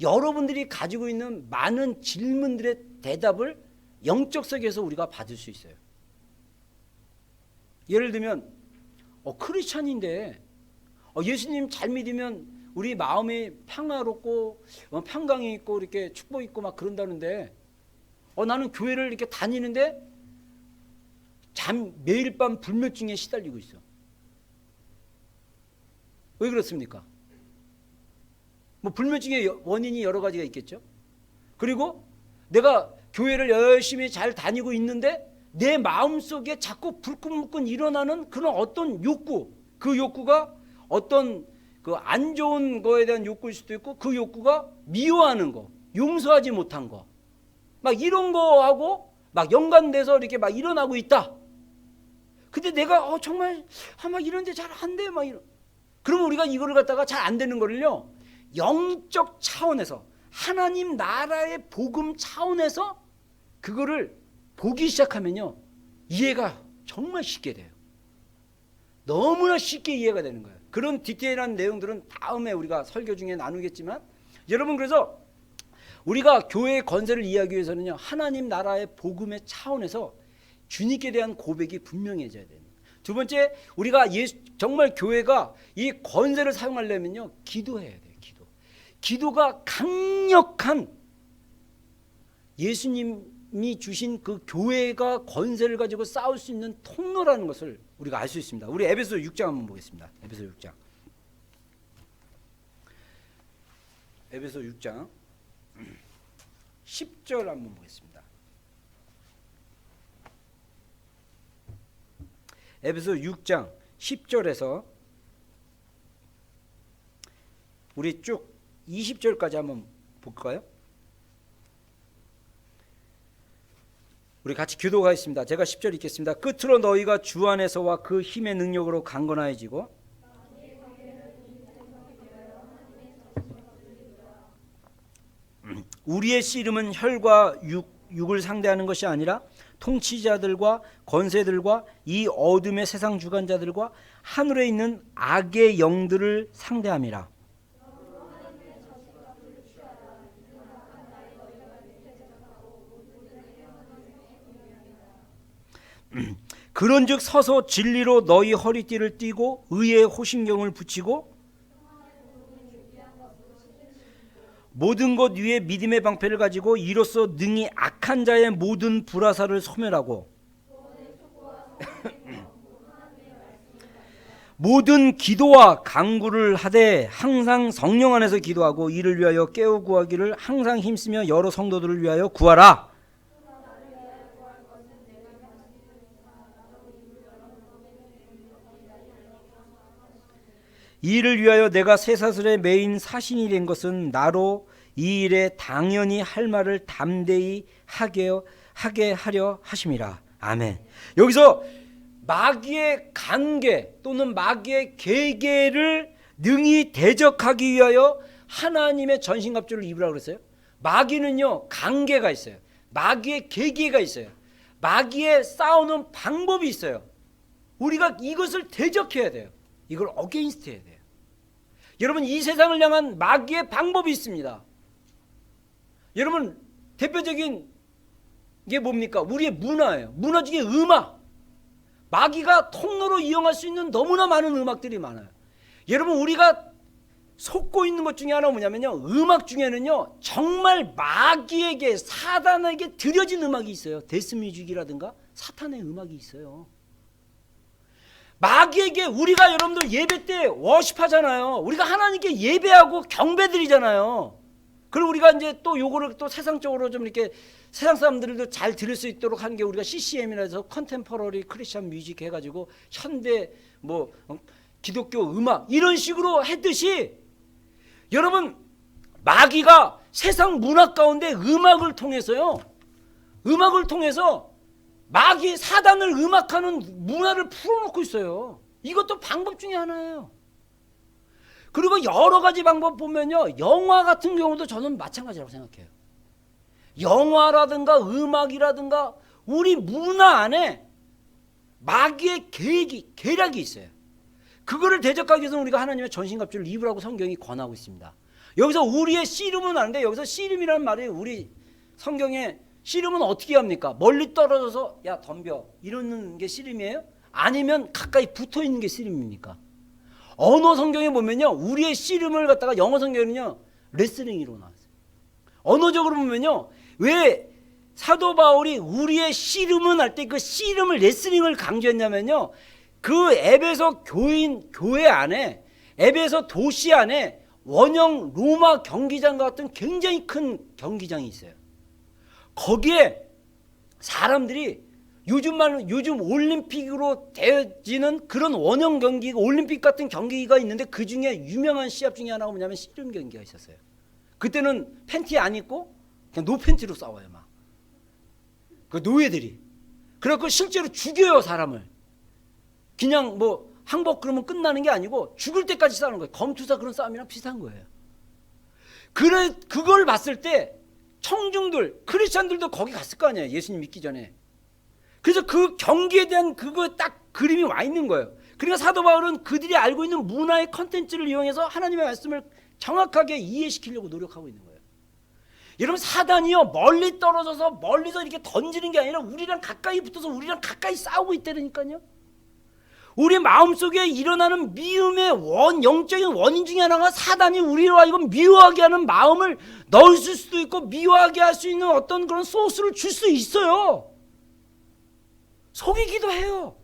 여러분들이 가지고 있는 많은 질문들의 대답을 영적 세계에서 우리가 받을 수 있어요. 예를 들면 크리스찬인데 예수님 잘 믿으면 우리 마음이 평화롭고 평강이 있고 이렇게 축복 있고 막 그런다는데 나는 교회를 이렇게 다니는데 매일 밤 불면증에 시달리고 있어. 왜 그렇습니까? 불면증의 원인이 여러 가지가 있겠죠. 그리고 내가 교회를 열심히 잘 다니고 있는데 내 마음속에 자꾸 불끈불끈 일어나는 그런 어떤 욕구, 그 욕구가 어떤 그 안 좋은 거에 대한 욕구일 수도 있고, 그 욕구가 미워하는 거, 용서하지 못한 거, 막 이런 거하고 막 연관돼서 이렇게 막 일어나고 있다. 근데 내가 정말 막 이런데 잘 안 돼, 막 이런. 그러면 우리가 이거를 갖다가 잘 안 되는 거를요, 영적 차원에서 하나님 나라의 복음 차원에서 그거를 보기 시작하면요, 이해가 정말 쉽게 돼요. 너무나 쉽게 이해가 되는 거예요. 그런 디테일한 내용들은 다음에 우리가 설교 중에 나누겠지만, 여러분, 그래서 우리가 교회의 건세를 이해하기 위해서는요, 하나님 나라의 복음의 차원에서 주님께 대한 고백이 분명해져야 됩니다. 두 번째, 우리가 정말 교회가 이 건세를 사용하려면요, 기도해야 돼요. 기도가 강력한 예수님이 주신 그 교회가 건세를 가지고 싸울 수 있는 통로라는 것을 우리가 알 수 있습니다. 우리 에베소 6장 한번 보겠습니다. 에베소 6장. 에베소 6장 10절 한번 보겠습니다. 에베소 6장 10절에서 우리 쭉 20절까지 한번 볼까요? 우리 같이 교도하겠습니다. 제가 10절 읽겠습니다. 끝으로 너희가 주 안에서와 그 힘의 능력으로 강건해지고 우리의 씨름은 혈과 육을 상대하는 것이 아니라 통치자들과 권세들과 이 어둠의 세상 주관자들과 하늘에 있는 악의 영들을 상대함이라. 그런즉 서서 진리로 너희 허리띠를 띠고 의의 호심경을 붙이고 모든 것 위에 믿음의 방패를 가지고 이로써 능히 악한 자의 모든 불화살을 소멸하고 모든 기도와 간구를 하되 항상 성령 안에서 기도하고 이를 위하여 깨어 구하기를 항상 힘쓰며 여러 성도들을 위하여 구하라. 이 일을 위하여 내가 쇠사슬에 매인 사신이 된 것은 나로 이 일에 당연히 할 말을 담대히 하게 하려 하심이라. 아멘. 여기서 마귀의 관계 또는 마귀의 계계를 능히 대적하기 위하여 하나님의 전신갑주를 입으라고 그랬어요. 마귀는요 관계가 있어요. 마귀의 계기가 있어요. 마귀의 싸우는 방법이 있어요. 우리가 이것을 대적해야 돼요. 이걸 어게인스트 해야 돼요. 여러분, 이 세상을 향한 마귀의 방법이 있습니다. 여러분, 대표적인 게 뭡니까? 우리의 문화예요. 문화 중에 음악. 마귀가 통로로 이용할 수 있는 너무나 많은 음악들이 많아요. 여러분, 우리가 속고 있는 것 중에 하나가 뭐냐면요, 음악 중에는요 정말 마귀에게, 사단에게 들여진 음악이 있어요. 데스뮤직이라든가 사탄의 음악이 있어요. 마귀에게, 우리가 여러분들 예배 때 워십하잖아요. 우리가 하나님께 예배하고 경배드리잖아요. 그리고 우리가 이제 또 요거를 또 세상적으로 좀 이렇게 세상 사람들도 잘 들을 수 있도록 한 게 우리가 CCM이라 해서 컨템퍼러리 크리스천 뮤직 해가지고 현대 뭐 기독교 음악 이런 식으로 했듯이, 여러분, 마귀가 세상 문화 가운데 음악을 통해서요, 음악을 통해서 마귀 사단을 음악하는 문화를 풀어놓고 있어요. 이것도 방법 중에 하나예요. 그리고 여러 가지 방법 보면요, 영화 같은 경우도 저는 마찬가지라고 생각해요. 영화라든가 음악이라든가 우리 문화 안에 마귀의 계략이 있어요. 그거를 대적하기 위해서 우리가 하나님의 전신갑주를 입으라고 성경이 권하고 있습니다. 여기서 우리의 씨름은 아닌데, 여기서 씨름이라는 말이 우리 성경에 씨름은 어떻게 합니까? 멀리 떨어져서 야 덤벼 이러는 게 씨름이에요? 아니면 가까이 붙어 있는 게 씨름입니까? 언어 성경에 보면요, 우리의 씨름을 갖다가 영어 성경에는요 레슬링이로 나왔어요. 언어적으로 보면요, 왜 사도 바울이 우리의 씨름은 할 때 그 씨름을, 레슬링을 강조했냐면요, 그 에베소 교회 안에, 에베소 도시 안에 원형 로마 경기장과 같은 굉장히 큰 경기장이 있어요. 거기에 사람들이 요즘 올림픽으로 되어지는 그런 원형 경기, 올림픽 같은 경기가 있는데 그 중에 유명한 시합 중에 하나가 뭐냐면 씨름 경기가 있었어요. 그때는 팬티 안 입고 그냥 노팬티로 싸워요. 막 그 노예들이. 그래갖고 실제로 죽여요, 사람을. 그냥 뭐 항복 그러면 끝나는 게 아니고 죽을 때까지 싸우는 거예요. 검투사 그런 싸움이랑 비슷한 거예요. 그걸 봤을 때 청중들, 크리스찬들도 거기 갔을 거 아니에요, 예수님 믿기 전에. 그래서 그 경기에 대한 그거 딱 그림이 와 있는 거예요. 그러니까 사도 바울은 그들이 알고 있는 문화의 컨텐츠를 이용해서 하나님의 말씀을 정확하게 이해시키려고 노력하고 있는 거예요. 여러분, 사단이요 멀리 떨어져서 멀리서 이렇게 던지는 게 아니라 우리랑 가까이 붙어서 우리랑 가까이 싸우고 있다니까요. 우리 마음속에 일어나는 미움의 영적인 원인 중에 하나가 사단이 우리로 하여금 미워하게 하는 마음을 넣을 수도 있고, 미워하게 할 수 있는 어떤 그런 소스를 줄 수 있어요. 속이기도 해요.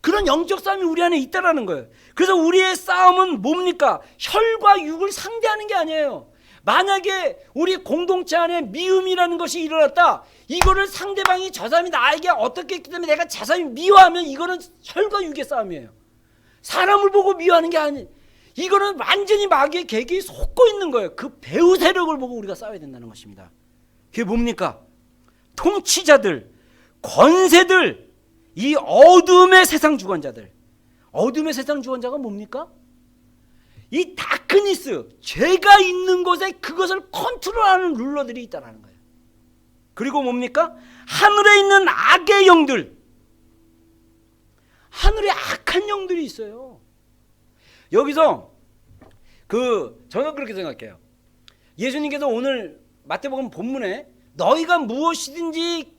그런 영적 싸움이 우리 안에 있다라는 거예요. 그래서 우리의 싸움은 뭡니까? 혈과 육을 상대하는 게 아니에요. 만약에 우리 공동체 안에 미움이라는 것이 일어났다, 이거를 상대방이, 저 사람이 나에게 어떻게 했기 때문에 내가 저 사람이 미워하면 이거는 혈과 육의 싸움이에요. 사람을 보고 미워하는 게 아니, 이거는 완전히 마귀의 계기에 속고 있는 거예요. 그 배후 세력을 보고 우리가 싸워야 된다는 것입니다. 그게 뭡니까? 통치자들, 권세들, 이 어둠의 세상 주관자들. 어둠의 세상 주관자가 뭡니까? 이 다크니스, 죄가 있는 곳에 그것을 컨트롤하는 룰러들이 있다는 거예요. 그리고 뭡니까? 하늘에 있는 악의 영들, 하늘에 악한 영들이 있어요. 여기서 저는 그렇게 생각해요. 예수님께서 오늘 마태복음 본문에 너희가 무엇이든지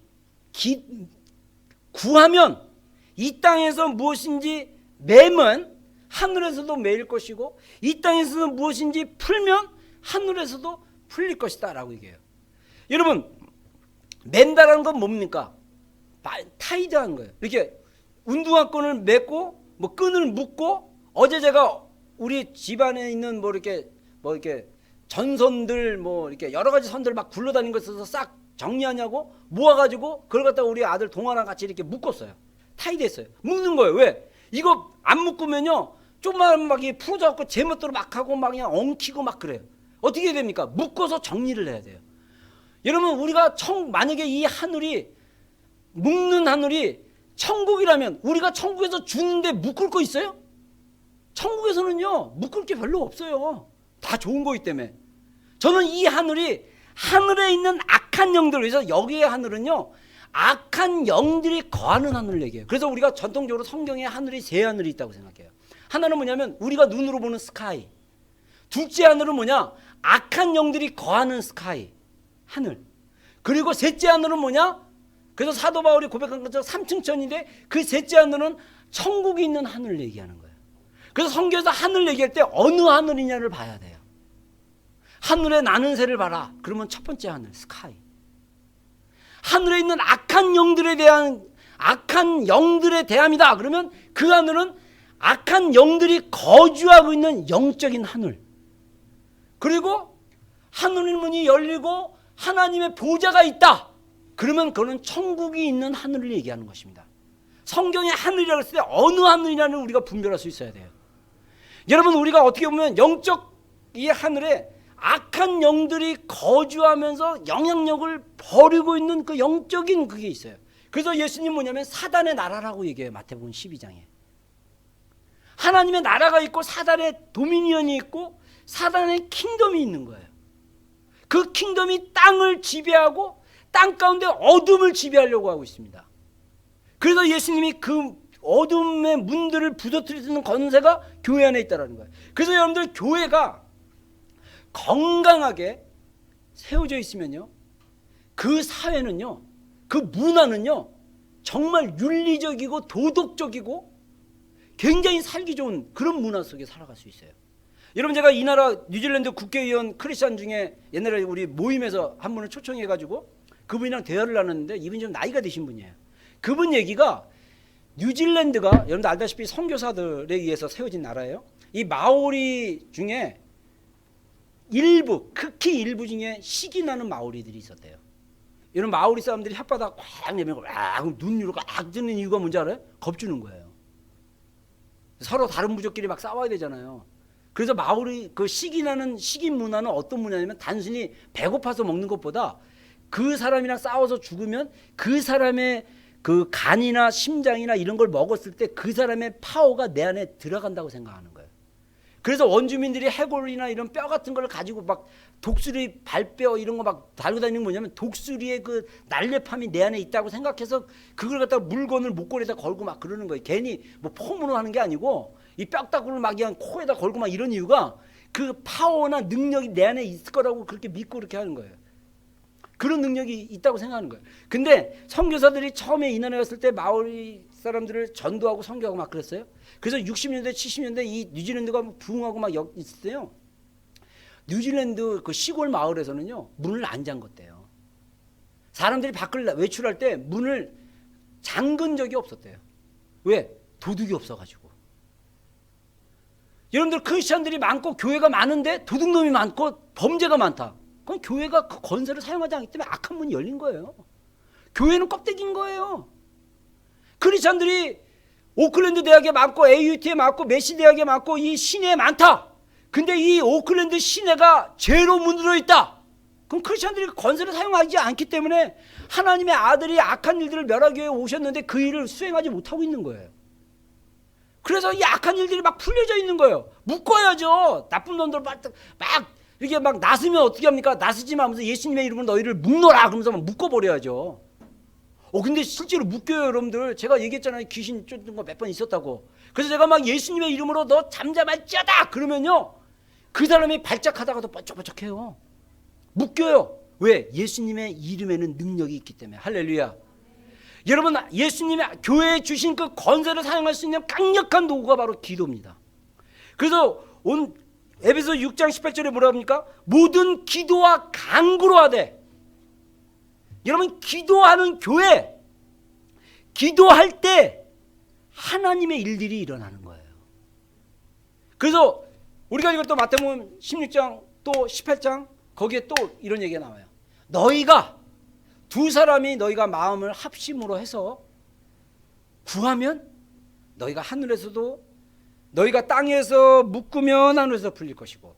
구하면 이 땅에서 무엇인지 매면 하늘에서도 매일 것이고, 이 땅에서도 무엇인지 풀면 하늘에서도 풀릴 것이다 라고 얘기해요. 여러분, 맨다라는 건 뭡니까? 타이드한 거예요. 이렇게 운동화끈을 맺고 뭐 끈을 묶고, 어제 제가 우리 집안에 있는 뭐 이렇게 전선들 뭐 이렇게 여러 가지 선들 막 굴러다니는 거 있어서 싹 정리하냐고 모아가지고 그걸 갖다 우리 아들 동아랑 같이 이렇게 묶었어요. 타이드했어요. 묶는 거예요. 왜? 이거 안 묶으면요 조금만 막 풀어져갖고 제멋대로 막 하고 막 그냥 엉키고 막 그래요. 어떻게 해야 됩니까? 묶어서 정리를 해야 돼요. 여러분, 우리가 만약에 이 하늘이, 묶는 하늘이 천국이라면 우리가 천국에서 주는데 묶을 거 있어요? 천국에서는요 묶을 게 별로 없어요. 다 좋은 거기 때문에. 저는 이 하늘이 하늘에 있는 악한 영들, 그래서 여기의 하늘은요 악한 영들이 거하는 하늘을 얘기해요. 그래서 우리가 전통적으로 성경에 하늘이 세 하늘이 있다고 생각해요. 하나는 뭐냐면 우리가 눈으로 보는 스카이, 둘째 하늘은 뭐냐, 악한 영들이 거하는 스카이, 하늘. 그리고 셋째 하늘은 뭐냐, 그래서 사도 바울이 고백한 것처럼 3층 천인데 그 셋째 하늘은 천국이 있는 하늘을 얘기하는 거예요. 그래서 성경에서 하늘 얘기할 때 어느 하늘이냐를 봐야 돼요. 하늘에 나는 새를 봐라. 그러면 첫 번째 하늘 스카이. 하늘에 있는 악한 영들에 대함이다. 그러면 그 하늘은 악한 영들이 거주하고 있는 영적인 하늘. 그리고 하늘 문이 열리고 하나님의 보좌가 있다. 그러면 그거는 천국이 있는 하늘을 얘기하는 것입니다. 성경의 하늘이라고 했을 때 어느 하늘이냐는 우리가 분별할 수 있어야 돼요. 여러분, 우리가 어떻게 보면 영적 이 하늘에 악한 영들이 거주하면서 영향력을 벌이고 있는 그 영적인 그게 있어요. 그래서 예수님 뭐냐면 사단의 나라라고 얘기해요. 마태복음 12장에. 하나님의 나라가 있고 사단의 도미니언이 있고 사단의 킹덤이 있는 거예요. 그 킹덤이 땅을 지배하고 땅 가운데 어둠을 지배하려고 하고 있습니다. 그래서 예수님이 그 어둠의 문들을 부서뜨리는 권세가 교회 안에 있다는 거예요. 그래서 여러분들 교회가 건강하게 세워져 있으면요, 그 사회는요, 그 문화는요 정말 윤리적이고 도덕적이고 굉장히 살기 좋은 그런 문화 속에 살아갈 수 있어요. 여러분, 제가 이 나라 뉴질랜드 국회의원 크리스찬 중에 옛날에 우리 모임에서 한 분을 초청해가지고 그분이랑 대화를 나눴는데, 이분이 좀 나이가 드신 분이에요. 그분 얘기가 뉴질랜드가 여러분들 알다시피 선교사들에 의해서 세워진 나라예요. 이 마오리 중에 일부, 극히 일부 중에 식이 나는 마오리들이 있었대요. 이런 마오리 사람들이 혓바닥 꽉 내밀고 눈 이렇게 악 뜨는 이유가 뭔지 알아요? 겁주는 거예요. 서로 다른 부족끼리 막 싸워야 되잖아요. 그래서 마오리 그 식이 나는 식인 문화는 어떤 문화냐면 단순히 배고파서 먹는 것보다 그 사람이랑 싸워서 죽으면 그 사람의 그 간이나 심장이나 이런 걸 먹었을 때 그 사람의 파워가 내 안에 들어간다고 생각하는 거예요. 그래서 원주민들이 해골이나 이런 뼈 같은 걸 가지고 막 독수리 발뼈 이런 거 막 달고 다니는 게 뭐냐면 독수리의 그 날렵함이 내 안에 있다고 생각해서 그걸 갖다가 물건을 목걸이에다 걸고 막 그러는 거예요. 괜히 뭐 폼으로 하는 게 아니고 이 뼈다구를 막 그냥 코에다 걸고 막 이런 이유가 그 파워나 능력이 내 안에 있을 거라고 그렇게 믿고 그렇게 하는 거예요. 그런 능력이 있다고 생각하는 거예요. 근데 선교사들이 처음에 이 나라에 왔을 때 마오리 사람들을 전도하고 선교하고 막 그랬어요. 그래서 60년대 70년대 이 뉴질랜드가 부흥하고 막 있었어요. 뉴질랜드 그 시골 마을에서는요 문을 안 잠궜대요. 사람들이 밖을 외출할 때 문을 잠근 적이 없었대요. 왜? 도둑이 없어가지고. 여러분들 크리스찬들이 많고 교회가 많은데 도둑놈이 많고 범죄가 많다. 그건 교회가 그 권세를 사용하지 않기 때문에 악한 문이 열린 거예요. 교회는 껍데기인 거예요. 크리스찬들이 오클랜드 대학에 많고 AUT에 많고 메시 대학에 많고 이 시내에 많다. 근데 이 오클랜드 시내가 죄로 문들어 있다. 그럼 크리스찬들이 권세를 사용하지 않기 때문에 하나님의 아들이 악한 일들을 멸하기 위해 오셨는데 그 일을 수행하지 못하고 있는 거예요. 그래서 이 악한 일들이 막 풀려져 있는 거예요. 묶어야죠. 나쁜 놈들 막 이렇게 막 나서면 어떻게 합니까? 나서지 마면서 예수님의 이름으로 너희를 묶노라 그러면서 막 묶어버려야죠. 근데 실제로 묶여요, 여러분들. 제가 얘기했잖아요. 귀신 쫓는 거 몇 번 있었다고. 그래서 제가 막 예수님의 이름으로 너 잠잠할지어다 그러면요 그 사람이 발작하다가도 번쩍번쩍해요. 묶여요. 왜? 예수님의 이름에는 능력이 있기 때문에. 할렐루야. 여러분, 예수님이 교회에 주신 그 권세를 사용할 수 있는 강력한 도구가 바로 기도입니다. 그래서 에베소 6장 18절에 뭐라 합니까? 모든 기도와 간구로 하되. 여러분, 기도하는 교회, 기도할 때 하나님의 일들이 일어나는 거예요. 그래서 우리가 이걸 또 마태복음 16장 또 18장 거기에 또 이런 얘기가 나와요. 두 사람이 너희가 마음을 합심으로 해서 구하면 너희가 하늘에서도, 너희가 땅에서 묶으면 하늘에서 풀릴 것이고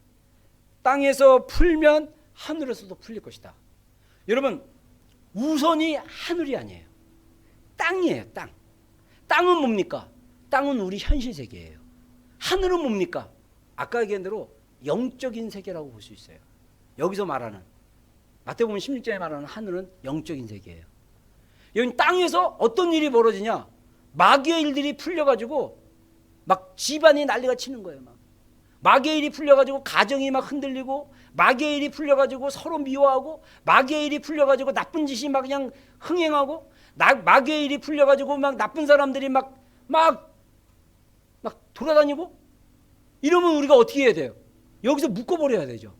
땅에서 풀면 하늘에서도 풀릴 것이다. 여러분, 우선이 하늘이 아니에요. 땅이에요. 땅은 뭡니까? 땅은 우리 현실 세계예요. 하늘은 뭡니까? 아까 얘기한 대로 영적인 세계라고 볼 수 있어요. 여기서 말하는 마태복음 16장에 말하는 하늘은 영적인 세계예요. 여기 땅에서 어떤 일이 벌어지냐? 마귀의 일들이 풀려가지고 막 집안이 난리가 치는 거예요. 마귀의 일이 풀려가지고 가정이 막 흔들리고, 마귀의 일이 풀려가지고 서로 미워하고, 마귀의 일이 풀려가지고 나쁜 짓이 막 그냥 흥행하고, 마귀의 일이 풀려가지고 막 나쁜 사람들이 막 돌아다니고. 이러면 우리가 어떻게 해야 돼요? 여기서 묶어버려야 되죠.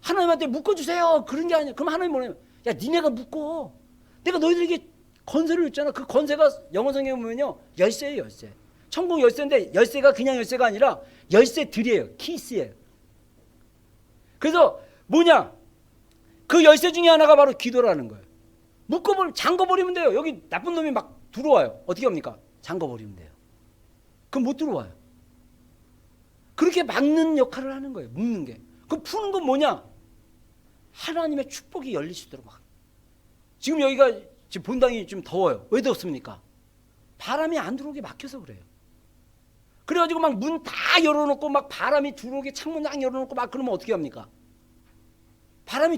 하나님한테 묶어주세요. 그런 게 아니야. 그럼 하나님 뭐냐면, 야 니네가 묶어. 내가 너희들에게 권세를 줬잖아. 그 권세가 영어 성경에 보면요, 열쇠예요. 열쇠. 천국 열쇠인데 열쇠가 그냥 열쇠가 아니라 열쇠들이에요. 키스예요. 그래서 뭐냐? 그 열쇠 중에 하나가 바로 기도라는 거예요. 잠궈버리면 돼요. 여기 나쁜 놈이 막 들어와요. 어떻게 합니까? 잠궈버리면 돼요. 그럼 못 들어와요. 그렇게 막는 역할을 하는 거예요. 묶는 게. 그 푸는 건 뭐냐? 하나님의 축복이 열릴 수 있도록 막. 지금 여기가 지금 본당이 좀 더워요. 왜 덥습니까? 바람이 안 들어오게 막혀서 그래요. 그래가지고 막 문 다 열어놓고 막 바람이 들어오게 창문 딱 열어놓고 막 그러면 어떻게 합니까?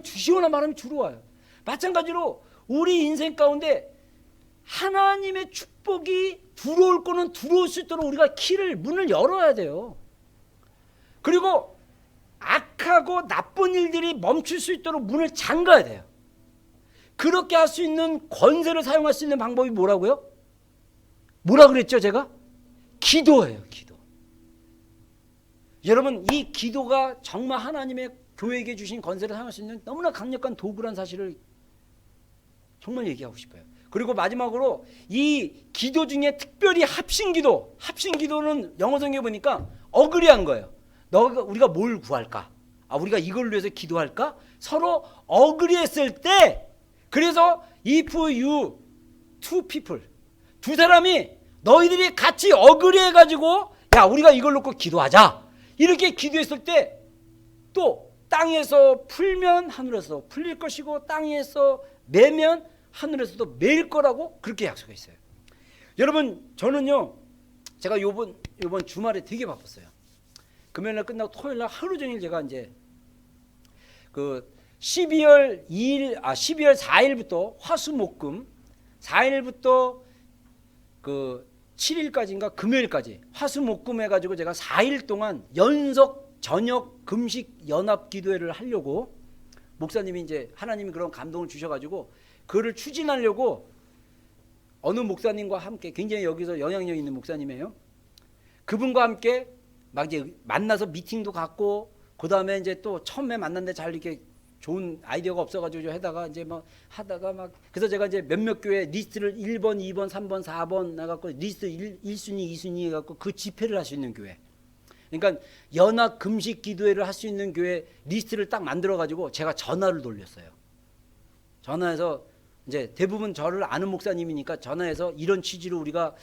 시원한 바람이 들어와요. 마찬가지로 우리 인생 가운데 하나님의 축복이 들어올 거는 들어올 수 있도록 우리가 문을 열어야 돼요. 그리고 악하고 나쁜 일들이 멈출 수 있도록 문을 잠가야 돼요. 그렇게 할 수 있는 권세를 사용할 수 있는 방법이 뭐라고요? 뭐라 그랬죠 제가? 기도예요. 기도. 여러분, 이 기도가 정말 하나님의 교회에게 주신 권세를 사용할 수 있는 너무나 강력한 도구란 사실을 정말 얘기하고 싶어요. 그리고 마지막으로 이 기도 중에 특별히 합심기도. 합심기도는 영어 성경에 보니까 어그리한 거예요. 우리가 뭘 구할까? 우리가 이걸 위해서 기도할까? 서로 어그리했을 때, 그래서 if you two people, 두 사람이 너희들이 같이 어그리해가지고 야 우리가 이걸 놓고 기도하자, 이렇게 기도했을 때 또 땅에서 풀면 하늘에서 풀릴 것이고 땅에서 매면 하늘에서도 매일 거라고 그렇게 약속했어요. 여러분, 저는요 제가 요번 주말에 되게 바빴어요. 금요일날 끝나고 토요일날 하루 종일 제가 이제 그 12월 4일부터 화수목금 4일부터 그 7일까지인가 금요일까지 화수목금 해가지고 제가 4일 동안 연속 저녁 금식 연합 기도회를 하려고, 목사님이 이제 하나님이 그런 감동을 주셔가지고 그를 추진하려고 어느 목사님과 함께, 굉장히 여기서 영향력 있는 목사님이에요. 그분과 함께 막 이제 만나서 미팅도 갖고, 그 다음에 이제 또 처음에 만났는데 잘 이렇게 좋은 아이디어가 없어가지고 하다가 이제 막 하다가 막, 그래서 제가 이제 몇몇 교회 리스트를 1번, 2번, 3번, 4번 나갖고 리스트 1순위, 2순위 해갖고 그 집회를 할 수 있는 교회. 그러니까 연합 금식 기도회를 할 수 있는 교회 리스트를 딱 만들어가지고 제가 전화를 돌렸어요. 전화해서 이제 대부분 저를 아는 목사님이니까 전화해서 이런 취지로 우리가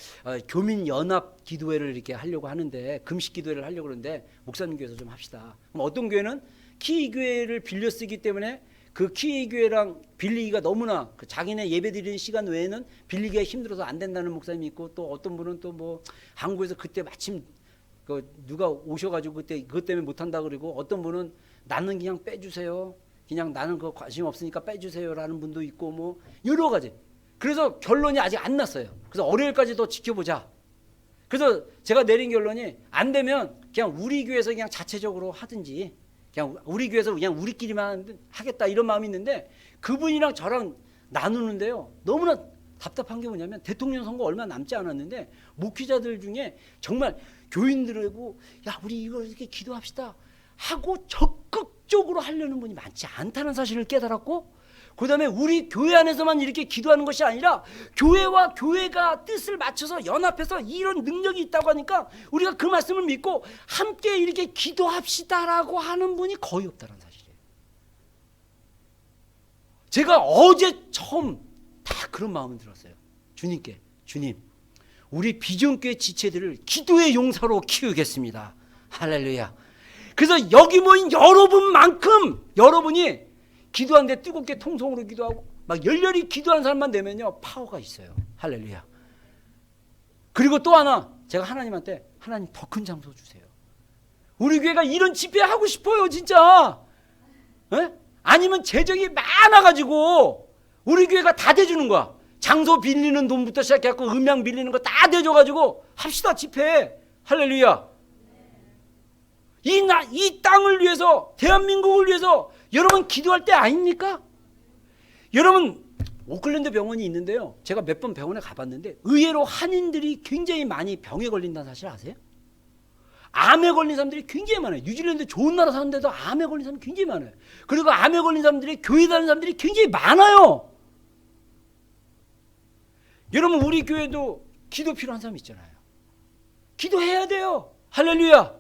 교민 연합 기도회를 이렇게 하려고 하는데, 금식 기도회를 하려고 그러는데 목사님 교회에서 좀 합시다. 그럼 어떤 교회는 키이 교회를 빌려 쓰기 때문에 그 키이 교회랑 빌리기가 너무나 자기네 예배 드리는 시간 외에는 빌리기가 힘들어서 안 된다는 목사님이 있고, 또 어떤 분은 또 뭐 한국에서 그때 마침 누가 오셔가지고 그때 그것 때문에 못 한다 그러고, 어떤 분은 나는 그냥 빼주세요. 그냥 나는 그 관심 없으니까 빼주세요라는 분도 있고, 뭐 여러 가지. 그래서 결론이 아직 안 났어요. 그래서 월요일까지 더 지켜보자. 그래서 제가 내린 결론이 안 되면 그냥 우리 교회에서 그냥 자체적으로 하든지, 그냥 우리 교회에서 그냥 우리끼리만 하겠다, 이런 마음이 있는데, 그분이랑 저랑 나누는데요 너무나 답답한 게 뭐냐면, 대통령 선거 얼마 남지 않았는데 목회자들 중에 정말 교인들하고 야 우리 이거 이렇게 기도합시다 하고 적극적으로 하려는 분이 많지 않다는 사실을 깨달았고, 그 다음에 우리 교회 안에서만 이렇게 기도하는 것이 아니라 교회와 교회가 뜻을 맞춰서 연합해서 이런 능력이 있다고 하니까 우리가 그 말씀을 믿고 함께 이렇게 기도합시다라고 하는 분이 거의 없다는 사실이에요. 제가 어제 처음 다 그런 마음을 들었어요. 주님께, 주님 우리 비전교회 지체들을 기도의 용사로 키우겠습니다. 할렐루야. 그래서 여기 모인 여러분이 기도하는데 뜨겁게 통성으로 기도하고 막 열렬히 기도하는 사람만 되면요 파워가 있어요. 할렐루야. 그리고 또 하나, 제가 하나님한테 하나님 더 큰 장소 주세요. 우리 교회가 이런 집회 하고 싶어요. 진짜 에? 아니면 재정이 많아가지고 우리 교회가 다 대주는 거야. 장소 빌리는 돈부터 시작해갖고 음향 빌리는 거 다 대줘가지고 합시다 집회. 할렐루야. 이 땅을 위해서, 대한민국을 위해서 여러분 기도할 때 아닙니까? 여러분 오클랜드 병원이 있는데요, 제가 몇 번 병원에 가봤는데 의외로 한인들이 굉장히 많이 병에 걸린다는 사실 아세요? 암에 걸린 사람들이 굉장히 많아요. 뉴질랜드 좋은 나라 사는데도 암에 걸린 사람이 굉장히 많아요. 그리고 암에 걸린 사람들이 교회 다니는 사람들이 굉장히 많아요. 여러분 우리 교회도 기도 필요한 사람 있잖아요. 기도해야 돼요. 할렐루야.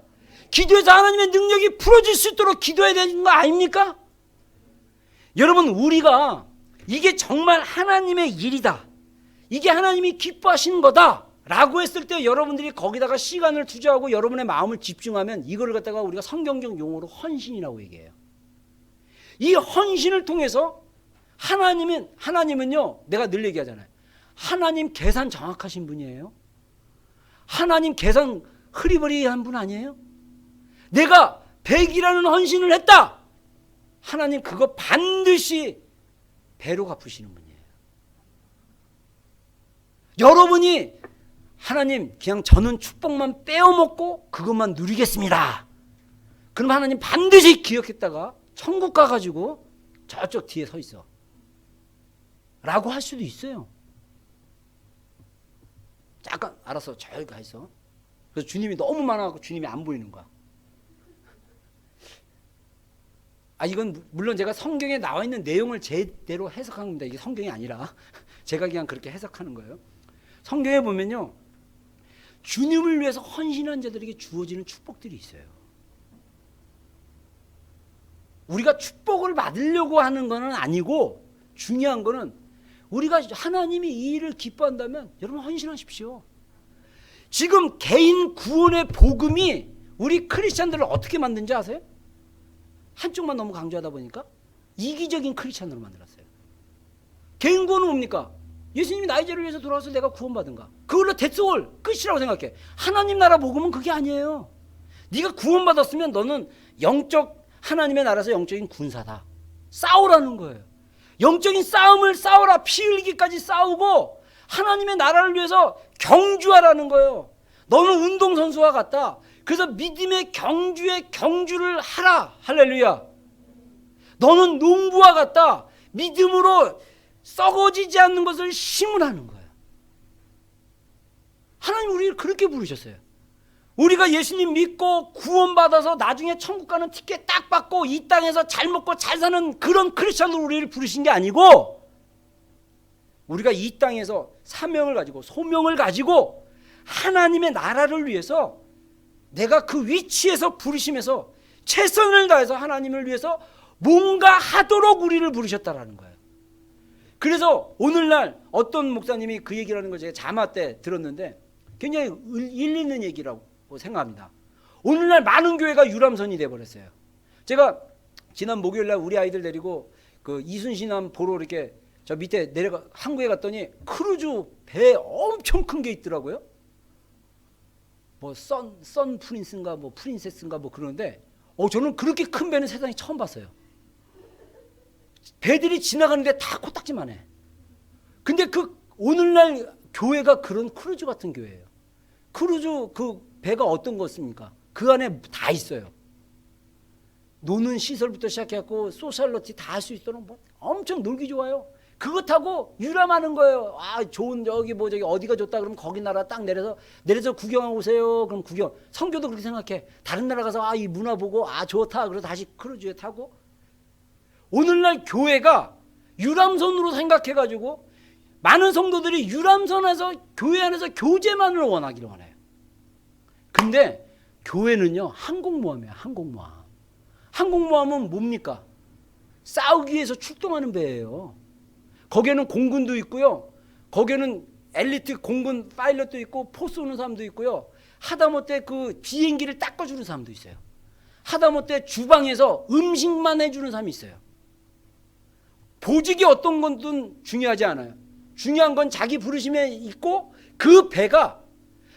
기도해서 하나님의 능력이 풀어질 수 있도록 기도해야 되는 거 아닙니까? 여러분 우리가 이게 정말 하나님의 일이다, 이게 하나님이 기뻐하시는 거다 라고 했을 때 여러분들이 거기다가 시간을 투자하고 여러분의 마음을 집중하면 이거를 갖다가 우리가 성경적 용어로 헌신이라고 얘기해요. 이 헌신을 통해서 하나님은요, 내가 늘 얘기하잖아요, 하나님 계산 정확하신 분이에요. 하나님 계산 흐리버리한 분 아니에요? 내가 100이라는 헌신을 했다, 하나님 그거 반드시 배로 갚으시는 분이에요. 여러분이 하나님 그냥 저는 축복만 빼어먹고 그것만 누리겠습니다, 그럼 하나님 반드시 기억했다가 천국 가가지고 저쪽 뒤에 서 있어 라고 할 수도 있어요. 잠깐 알아서 저기 가 있어. 그래서 주님이 너무 많아갖고 주님이 안 보이는 거야. 이건 물론 제가 성경에 나와 있는 내용을 제대로 해석한 겁니다. 이게 성경이 아니라 제가 그냥 그렇게 해석하는 거예요. 성경에 보면요, 주님을 위해서 헌신한 자들에게 주어지는 축복들이 있어요. 우리가 축복을 받으려고 하는 건 아니고, 중요한 거는 우리가 하나님이 이 일을 기뻐한다면 여러분 헌신하십시오. 지금 개인 구원의 복음이 우리 크리스찬들을 어떻게 만든지 아세요? 한쪽만 너무 강조하다 보니까 이기적인 크리스찬으로 만들었어요. 개인 구원은 뭡니까? 예수님이 나의 죄를 위해서 돌아와서 내가 구원받은가, 그걸로 대소월 끝이라고 생각해. 하나님 나라 복음은 그게 아니에요. 네가 구원받았으면 너는 영적 하나님의 나라에서 영적인 군사다, 싸우라는 거예요. 영적인 싸움을 싸워라. 피 흘리기까지 싸우고 하나님의 나라를 위해서 경주하라는 거예요. 너는 운동선수와 같다. 그래서 믿음의 경주에 경주를 하라. 할렐루야. 너는 농부와 같다. 믿음으로 썩어지지 않는 것을 심으라는 거예요. 하나님 우리를 그렇게 부르셨어요. 우리가 예수님 믿고 구원받아서 나중에 천국 가는 티켓 딱 받고 이 땅에서 잘 먹고 잘 사는 그런 크리스찬으로 우리를 부르신 게 아니고, 우리가 이 땅에서 사명을 가지고 소명을 가지고 하나님의 나라를 위해서 내가 그 위치에서 부르심에서 최선을 다해서 하나님을 위해서 뭔가 하도록 우리를 부르셨다라는 거예요. 그래서 오늘날 어떤 목사님이 그 얘기를 하는 걸 제가 자마 때 들었는데 굉장히 일리 있는 얘기라고 생각합니다. 오늘날 많은 교회가 유람선이 돼버렸어요. 제가 지난 목요일날 우리 아이들 데리고 그 이순신함 보러 이렇게 저 밑에 내려가 항구에 갔더니 크루즈 배 엄청 큰 게 있더라고요. 뭐 선 프린스인가 뭐 프린세스인가 뭐 그러는데 저는 그렇게 큰 배는 세상에 처음 봤어요. 배들이 지나가는데 다 코딱지만 해. 근데 그 오늘날 교회가 그런 크루즈 같은 교회예요. 크루즈 그 배가 어떤 것입니까? 그 안에 다 있어요. 노는 시설부터 시작해갖고 소셜러티 다 할 수 있도록 뭐 엄청 놀기 좋아요. 그거 타고 유람하는 거예요. 좋은 저기 어디가 좋다 그러면 거기 나라 딱 내려서 구경하고 오세요. 그럼 구경. 성교도 그렇게 생각해. 다른 나라 가서 이 문화 보고 좋다. 그래서 다시 크루즈에 타고. 오늘날 교회가 유람선으로 생각해가지고 많은 성도들이 유람선에서 교회 안에서 교제만을 원하기를 원해요. 근데 교회는요 항공모함이에요. 항공모함. 항공모함은 뭡니까? 싸우기 위해서 출동하는 배예요. 거기에는 공군도 있고요, 거기에는 엘리트 공군 파일럿도 있고 포스 오는 사람도 있고요, 하다못해 그 비행기를 닦아주는 사람도 있어요. 하다못해 주방에서 음식만 해주는 사람이 있어요. 보직이 어떤 것든 중요하지 않아요. 중요한 건 자기 부르심에 있고 그 배가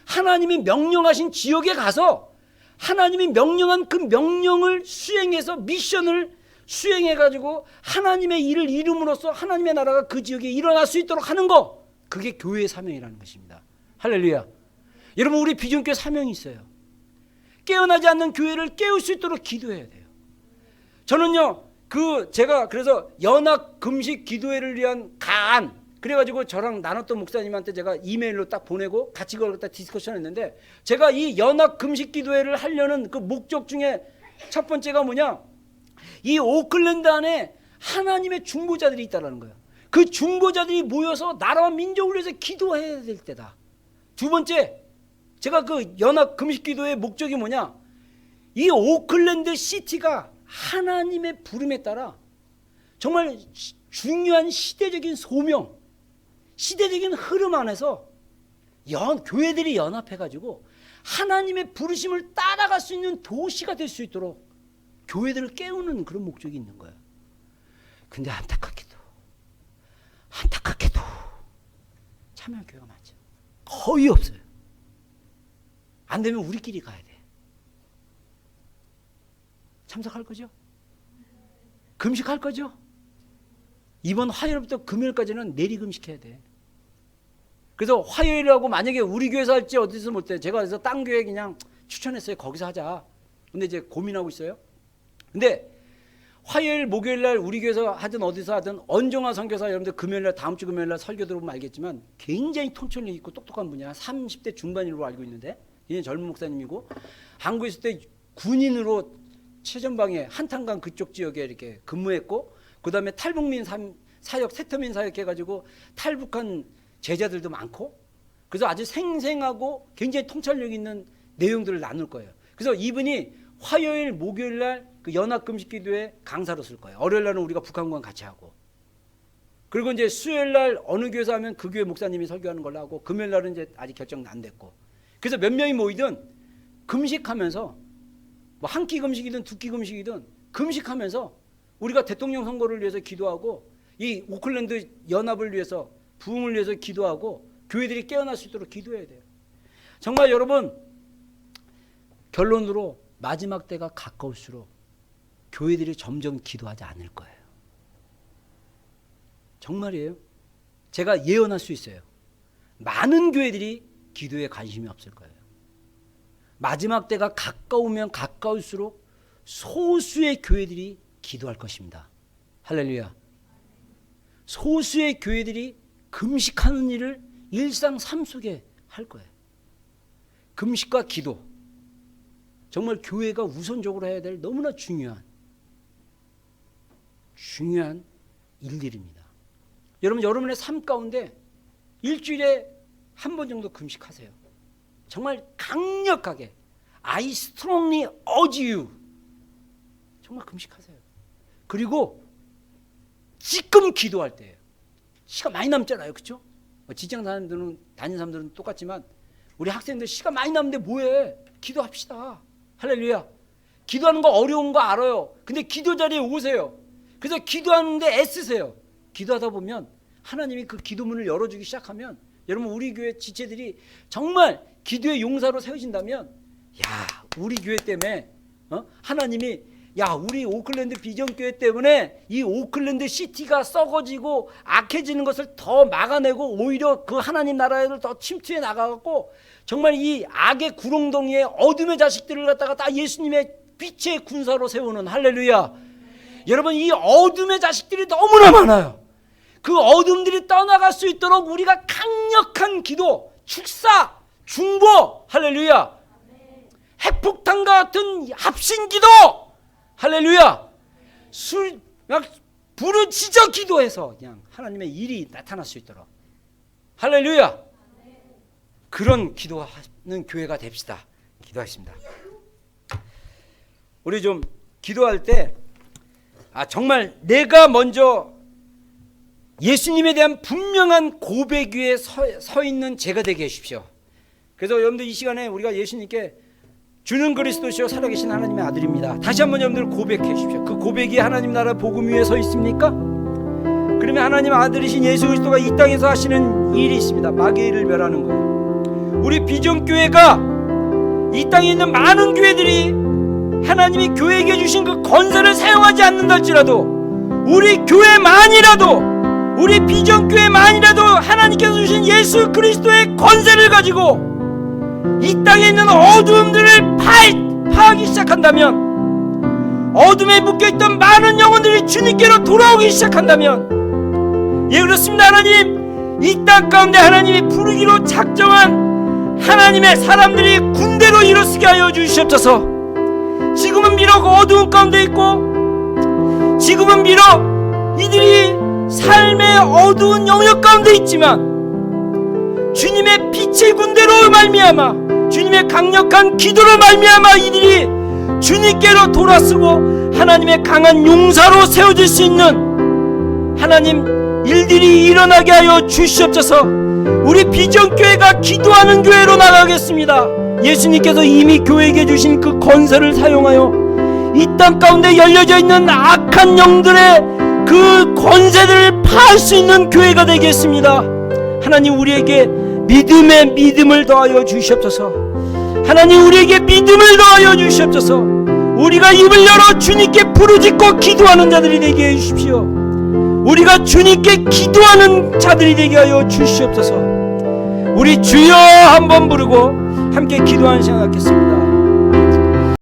하나님이 명령하신 지역에 가서 하나님이 명령한 그 명령을 수행해서 미션을 수행해가지고 하나님의 일을 이룸으로써 하나님의 나라가 그 지역에 일어날 수 있도록 하는 거, 그게 교회의 사명이라는 것입니다. 할렐루야. 여러분, 우리 비전교회 사명이 있어요. 깨어나지 않는 교회를 깨울 수 있도록 기도해야 돼요. 저는요, 제가 그래서 연합 금식 기도회를 위한 가안, 그래가지고 저랑 나눴던 목사님한테 제가 이메일로 딱 보내고 같이 그걸 갖다 디스커션 했는데, 제가 이 연합 금식 기도회를 하려는 그 목적 중에 첫 번째가 뭐냐, 이 오클랜드 안에 하나님의 중보자들이 있다는 거예요. 그 중보자들이 모여서 나라와 민족을 위해서 기도해야 될 때다. 두 번째, 제가 그 연합 금식 기도의 목적이 뭐냐, 이 오클랜드 시티가 하나님의 부름에 따라 정말 중요한 시대적인 소명, 시대적인 흐름 안에서 교회들이 연합해가지고 하나님의 부르심을 따라갈 수 있는 도시가 될 수 있도록 교회들을 깨우는 그런 목적이 있는 거예요. 근데 안타깝게도 참여할 교회가 많죠. 거의 없어요. 안 되면 우리끼리 가야 돼. 참석할 거죠? 금식할 거죠? 이번 화요일부터 금요일까지는 내리 금식해야 돼. 그래서 화요일하고 만약에 우리 교회에서 할지 어디서 못해. 제가 그래서 딴 교회 그냥 추천했어요. 거기서 하자. 근데 이제 고민하고 있어요. 근데 화요일, 목요일 날 우리 교회에서 하든 어디서 하든 언정화 선교사 여러분들 금요일 날, 다음 주 금요일 날 설교 들어보면 알겠지만 굉장히 통찰력 있고 똑똑한 분이야. 30대 중반으로 알고 있는데, 얘는 젊은 목사님이고, 한국에 있을 때 군인으로 최전방에 한탄강 그쪽 지역에 이렇게 근무했고, 그 다음에 탈북민 사역, 세터민 사역 해가지고 탈북한 제자들도 많고, 그래서 아주 생생하고 굉장히 통찰력 있는 내용들을 나눌 거예요. 그래서 이분이 화요일, 목요일 날 그 연합 금식 기도회 강사로 쓸 거예요. 월요일 날은 우리가 북한과 같이 하고, 그리고 이제 수요일 날 어느 교회에서 하면 그 교회 목사님이 설교하는 걸로 하고, 금요일 날은 이제 아직 결정 안 됐고, 그래서 몇 명이 모이든 금식하면서, 뭐 한 끼 금식이든 두 끼 금식이든 금식하면서 우리가 대통령 선거를 위해서 기도하고, 이 오클랜드 연합을 위해서, 부흥을 위해서 기도하고, 교회들이 깨어날 수 있도록 기도해야 돼요. 정말 여러분, 결론으로 마지막 때가 가까울수록 교회들이 점점 기도하지 않을 거예요. 정말이에요. 제가 예언할 수 있어요. 많은 교회들이 기도에 관심이 없을 거예요. 마지막 때가 가까우면 가까울수록 소수의 교회들이 기도할 것입니다. 할렐루야. 소수의 교회들이 금식하는 일을 일상 삶 속에 할 거예요. 금식과 기도, 정말 교회가 우선적으로 해야 될 너무나 중요한 일들입니다. 여러분, 여러분의 삶 가운데 일주일에 한 번 정도 금식하세요. 정말 강력하게 I strongly urge you, 정말 금식하세요. 그리고 지금 기도할 때예요. 시간 많이 남잖아요. 그렇죠? 직장 다니는 사람들은 똑같지만 우리 학생들 시간 많이 남는데 뭐해? 기도합시다. 할렐루야. 기도하는 거 어려운 거 알아요. 근데 기도 자리에 오세요. 그래서 기도하는데 애쓰세요. 기도하다 보면 하나님이 그 기도문을 열어주기 시작하면, 여러분, 우리 교회 지체들이 정말 기도의 용사로 세우신다면, 야, 우리 교회 때문에 하나님이, 야, 우리 오클랜드 비전교회 때문에 이 오클랜드 시티가 썩어지고 악해지는 것을 더 막아내고, 오히려 그 하나님 나라를 더 침투해 나가고, 정말 이 악의 구렁덩이에 어둠의 자식들을 갖다가 다 예수님의 빛의 군사로 세우는, 할렐루야. 여러분, 이 어둠의 자식들이 너무나 많아요. 그 어둠들이 떠나갈 수 있도록 우리가 강력한 기도, 축사, 중보, 할렐루야. 핵폭탄과 같은 합신기도, 할렐루야. 부르짖어 기도해서 그냥 하나님의 일이 나타날 수 있도록, 할렐루야. 그런 기도하는 교회가 됩시다. 기도하겠습니다. 우리 좀 기도할 때 정말 내가 먼저 예수님에 대한 분명한 고백 위에 서 있는 제가 되게 해주십시오. 그래서 여러분들 이 시간에 우리가 예수님께 주는 그리스도시요 살아계신 하나님의 아들입니다. 다시 한번 여러분들 고백해 주십시오. 그 고백이 하나님 나라 복음 위에 서 있습니까? 그러면 하나님 아들이신 예수 그리스도가 이 땅에서 하시는 일이 있습니다. 마귀를 멸하는 거예요. 우리 비전교회가 이 땅에 있는 많은 교회들이 하나님이 교회에게 주신 그 권세를 사용하지 않는다 할지라도, 우리 교회만이라도, 우리 비전교회만이라도 하나님께서 주신 예수 그리스도의 권세를 가지고 이 땅에 있는 어두움들을 파하기 시작한다면, 어둠에 묶여있던 많은 영혼들이 주님께로 돌아오기 시작한다면, 예, 그렇습니다. 하나님, 이 땅 가운데 하나님이 부르기로 작정한 하나님의 사람들이 군대로 일어서게 하여 주시옵소서. 지금은 비록 어두운 가운데 있고, 지금은 비록 이들이 삶의 어두운 영역 가운데 있지만, 주님의 빛의 군대로 말미암아, 주님의 강력한 기도로 말미암아 이들이 주님께로 돌아서고 하나님의 강한 용사로 세워질 수 있는 하나님 일들이 일어나게 하여 주시옵소서. 우리 비전교회가 기도하는 교회로 나가겠습니다. 예수님께서 이미 교회에게 주신 그 권세를 사용하여 이 땅 가운데 열려져 있는 악한 영들의 그 권세들을 파할 수 있는 교회가 되겠습니다. 하나님, 우리에게 믿음에 믿음을 더하여 주시옵소서. 하나님, 우리에게 믿음을 더하여 주시옵소서. 우리가 입을 열어 주님께 부르짖고 기도하는 자들이 되게 해주십시오. 우리가 주님께 기도하는 자들이 되게 하여 주시옵소서. 우리 주여 한번 부르고 함께 기도하는 시간 갖겠습니다.